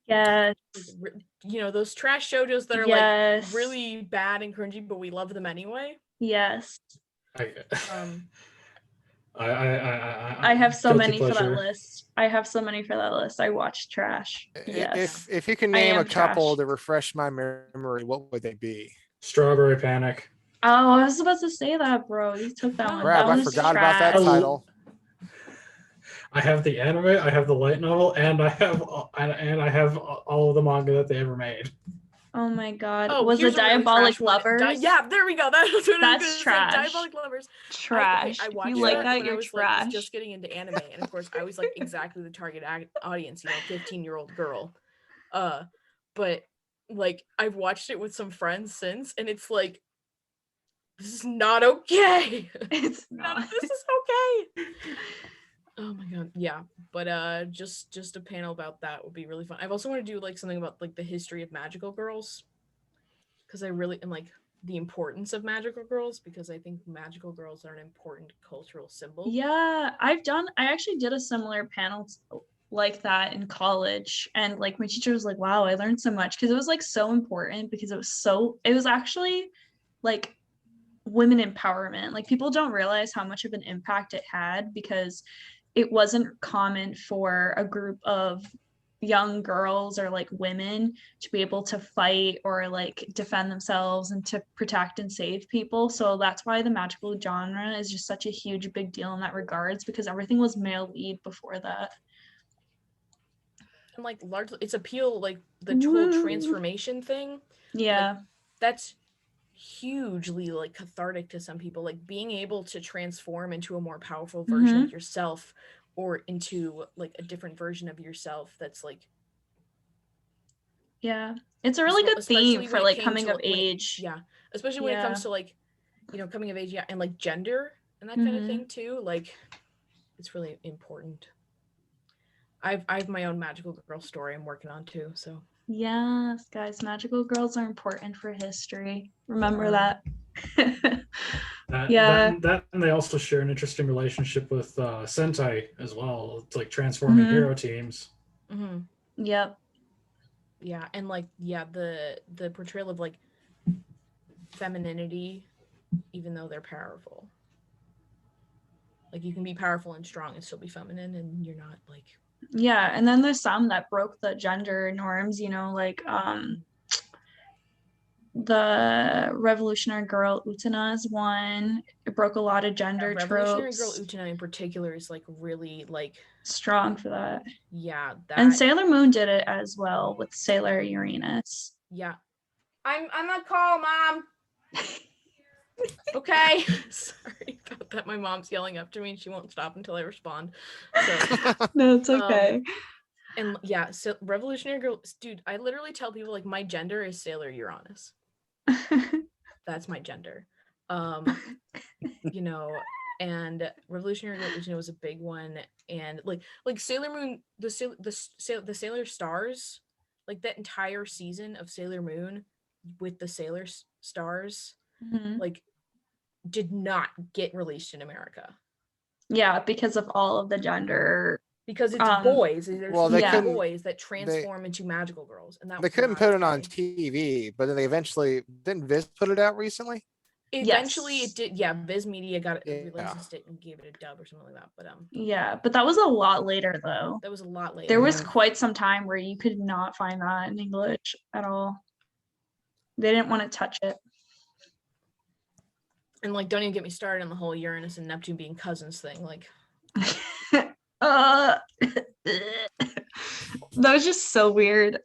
Yes. like, you know, those trash shoujos that are Yes. like really bad and cringy, but we love them anyway. Yes. Um I have so guilty many for that pleasure. list. I have so many for that list. I watch trash. Yes. If you can I name am a couple trash. to refresh my memory, what would they be? Strawberry Panic. Oh, I was about to say that, bro. You took that one. Crap, That I was forgot about that trash. title. I have the anime, I have the light novel, and I have all of the manga that they ever made. Oh my god. oh, Was it here's a really Diabolic trash one. Lovers? Yeah, there we go. That's what I was That's gonna say. trash. Diabolic Lovers. Trash. I If watched you like that that, when I you're was like trash. just getting into anime, and of course I was like exactly the target audience, you know, 15-year-old girl. But like I've watched it with some friends since, and it's like this is not okay. It's None not. of this is okay. Oh my god, yeah. But just a panel about that would be really fun. I've also want to do like something about like the history of magical girls, because I really and like the importance of magical girls, because I think magical girls are an important cultural symbol. Yeah, I actually did a similar panel like that in college, and like my teacher was like, wow, I learned so much, because it was like so important, because it was actually like women empowerment. Like people don't realize how much of an impact it had, because it wasn't common for a group of young girls or like women to be able to fight or like defend themselves and to protect and save people. So that's why the magical genre is just such a huge big deal in that regards, because everything was male lead before that. And like largely its appeal, like the whole Woo. transformation thing, Yeah. that's hugely like cathartic to some people, like being able to transform into a more powerful version of yourself, or into like a different version of yourself that's like Yeah. It's a really good theme especially for when it like came coming to, of age. yeah, especially when it comes Yeah. to like, you know, coming of age, yeah, and like gender and that kind of thing too, like it's really important. I have my own magical girl story I'm working on too, so Yes, guys, magical girls are important for history. Remember are. that. That and they also share an interesting relationship with Sentai as well. It's like transforming hero teams. Mm-hmm. Yep. Yeah, and like the portrayal of like femininity, even though they're powerful. Like you can be powerful and strong and still be feminine, and you're not like. Yeah, and then there's some that broke the gender norms, you know, like the Revolutionary Girl Utena is one. It broke a lot of gender Revolutionary tropes. Girl Utena in particular is like really like strong for that. Yeah, that. And Sailor Moon did it as well with Sailor Uranus. Yeah. I'm on call, Mom. Okay. Sorry about that. My mom's yelling up to me and she won't stop until I respond. So no, it's okay. And yeah, so Revolutionary Girl, dude, I literally tell people like my gender is Sailor Uranus. That's my gender. You know, and Revolutionary Girl Utena was a big one, and like Sailor Moon, the Sailor Stars, like that entire season of Sailor Moon with the Sailor Stars, like did not get released in America. Yeah, because of all of the gender because it's Um, boys. There's well, they yeah. couldn't- boys that transform into magical girls, and that They was couldn't not put it on okay. TV, but then they eventually didn't Viz put it out recently. Eventually, Yes. it did. Yeah, Viz Media got it, Yeah. licensed it and gave it a dub or something like that. But Yeah, but that was a lot later though. that was a lot later. There was yeah. quite some time where you could not find that in English at all. They didn't want to touch it. And like, don't even get me started on the whole Uranus and Neptune being cousins thing. Like, That was just so weird.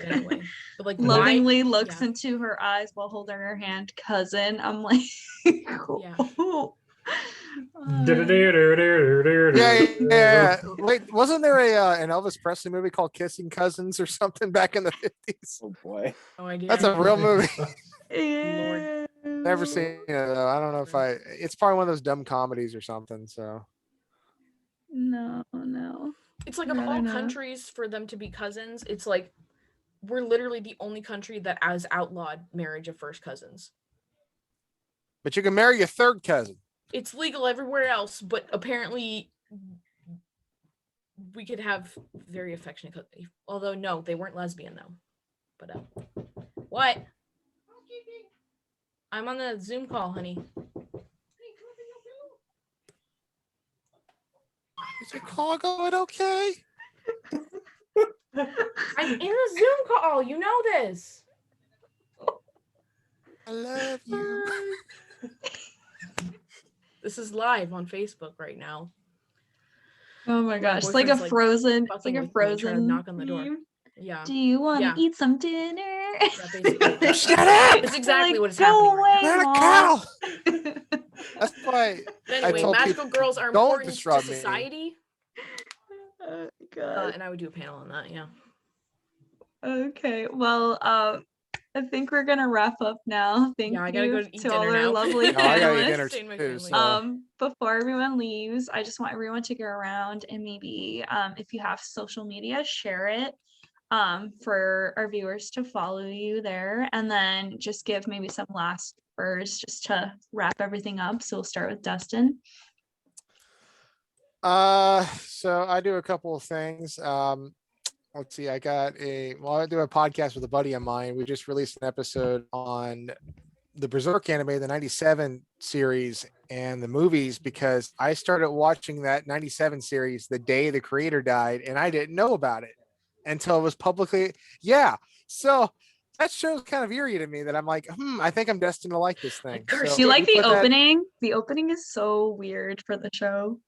anyway, but like Lovingly my, looks yeah. into her eyes while holding her hand, cousin. I'm like, Yeah. Yeah. Wait, wasn't there an Elvis Presley movie called Kissing Cousins or something back in the 50s? Oh boy. No idea. That's a real movie. Ew. Never seen it though. I don't know if it's probably one of those dumb comedies or something. So No. It's like of Rather all not. countries for them to be cousins, it's like we're literally the only country that has outlawed marriage of first cousins. but you can marry your third cousin. It's legal everywhere else, but apparently we could have very affectionate cousins. Although no, they weren't lesbian though. But what? I'm on the Zoom call, honey. Is your call going okay? I'm in a Zoom call. You know this. I love you. This is live on Facebook right now. Oh my gosh, it's like a boyfriend's, like, frozen, it's fucking like a with me and trying to frozen knock on the door. meme. Yeah. Do you want to Yeah. eat some dinner? Yeah, basically. Shut up! It's exactly Like, what is go happening right away, Let a Mom. cow. That's why now. I Anyway, told magical people, girls are don't important to disrupt me. society. Oh, God. And I would do a panel on that, yeah. Okay, well, I think we're gonna wrap up now. Thank Yeah, I gotta you go to eat to all dinner our now. lovely No, I gotta eat dinner panelists. Stay in my too. family. So. Before everyone leaves, I just want everyone to go around and maybe if you have social media, share it for our viewers to follow you there, and then just give maybe some last words just to wrap everything up. So we'll start with Dustin. So I do a couple of things. Let's see, I do a podcast with a buddy of mine. We just released an episode on the Berserk anime, the 97 series and the movies, because I started watching that 97 series the day the creator died, and I didn't know about it until it was publicly. Yeah. So that show's kind of eerie to me that I'm like, I think I'm destined to like this thing. cursed So Do you like we the put that- opening? The opening is so weird for the show.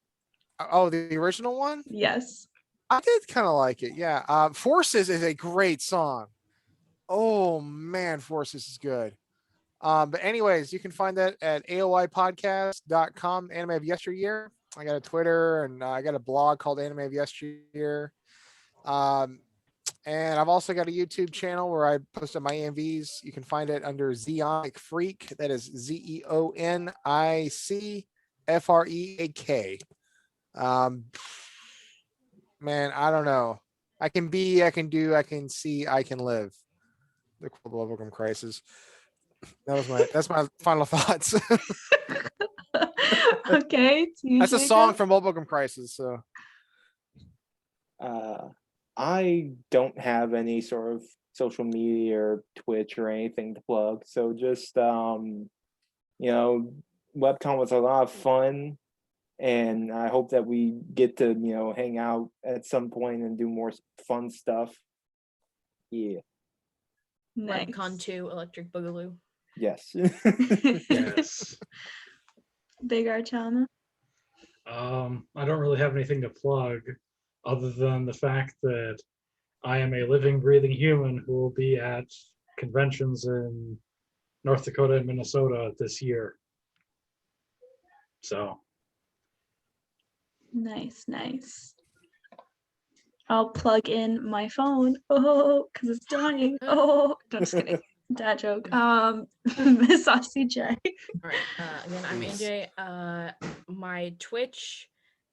Oh, the original one? Yes. I did kind of like it. Yeah. Forces is a great song. Oh man, Forces is good. But anyways, you can find that at aoipodcast.com, Anime of Yesteryear. I got a Twitter and I got a blog called Anime of Yesteryear. And I've also got a YouTube channel where I post my AMVs. You can find it under Zeonic Freak. That is ZEONICFREAK. Man, I don't know. I can be, I can do, I can see, I can live. The Bubblegum Crisis. That's my final thoughts. Okay. That's a song from Bubblegum Crisis. So I don't have any sort of social media or Twitch or anything to plug. So just WebCon was a lot of fun, and I hope that we get to hang out at some point and do more fun stuff. Yeah. Nice. WebCon 2, Electric Boogaloo. Yes. Yes. Big Archama. I don't really have anything to plug other than the fact that I am a living, breathing human who will be at conventions in North Dakota and Minnesota this year. So Nice. I'll plug in my phone. Oh, because it's dying. Oh, no, just kidding. Dad joke. Miss Aussie J. All right. Again, I'm AJ. My Twitch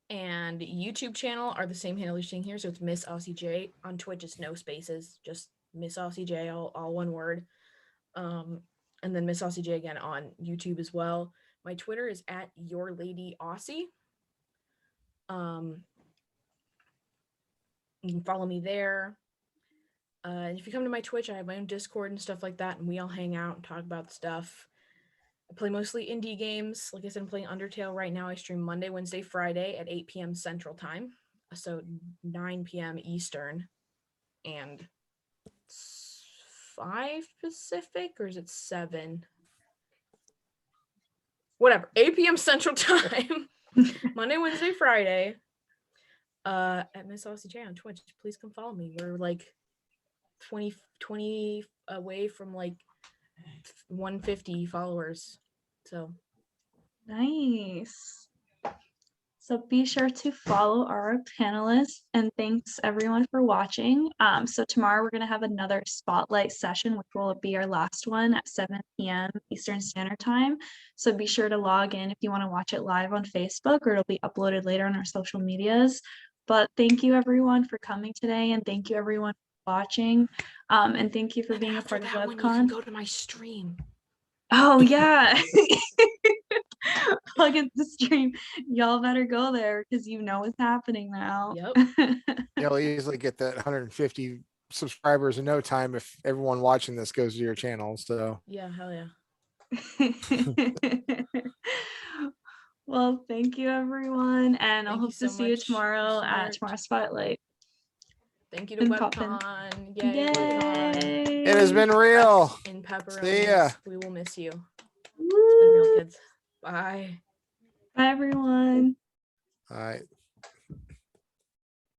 and YouTube channel are the same handle you're seeing here. So it's Miss Aussie J. On Twitch, it's no spaces, just Miss Aussie J, all one word. And then Miss Aussie J again on YouTube as well. My Twitter is at Your Lady Aussie. You can follow me there. And if you come to my Twitch, I have my own Discord and stuff like that, and we all hang out and talk about stuff. I play mostly indie games. Like I said, I'm playing Undertale right now. I stream Monday, Wednesday, Friday at 8 p.m. Central Time. So 9 p.m. Eastern. And 5 Pacific, or is it 7? Whatever. 8 p.m. Central Time. Monday, Wednesday, Friday. At Miss Aussie J on Twitch. Please come follow me. We're like 20 away from like 150 followers. So Nice. So be sure to follow our panelists, and thanks everyone for watching. So tomorrow we're going to have another spotlight session, which will be our last one at 7 p.m. Eastern Standard Time. So be sure to log in if you want to watch it live on Facebook, or it'll be uploaded later on our social medias. But thank you everyone for coming today, and thank you everyone for watching. And thank you for being a after part of that one, you can WebCon. go to my stream. Oh yeah. Plug in the stream. Y'all better go there because you know what's happening now. Yep. You'll easily get that 150 subscribers in no time if everyone watching this goes to your channel. So Yeah, hell yeah. Well, thank you everyone, and I Thank you hope so to see you much, tomorrow at Smart. tomorrow's Spotlight. Thank you to And Poppin'. WebCon. Yay, WebCon. Yay! it has been real. In See ya. pepperonis. We will miss you. It's been real, Woo! kids. Bye. Bye everyone. All right.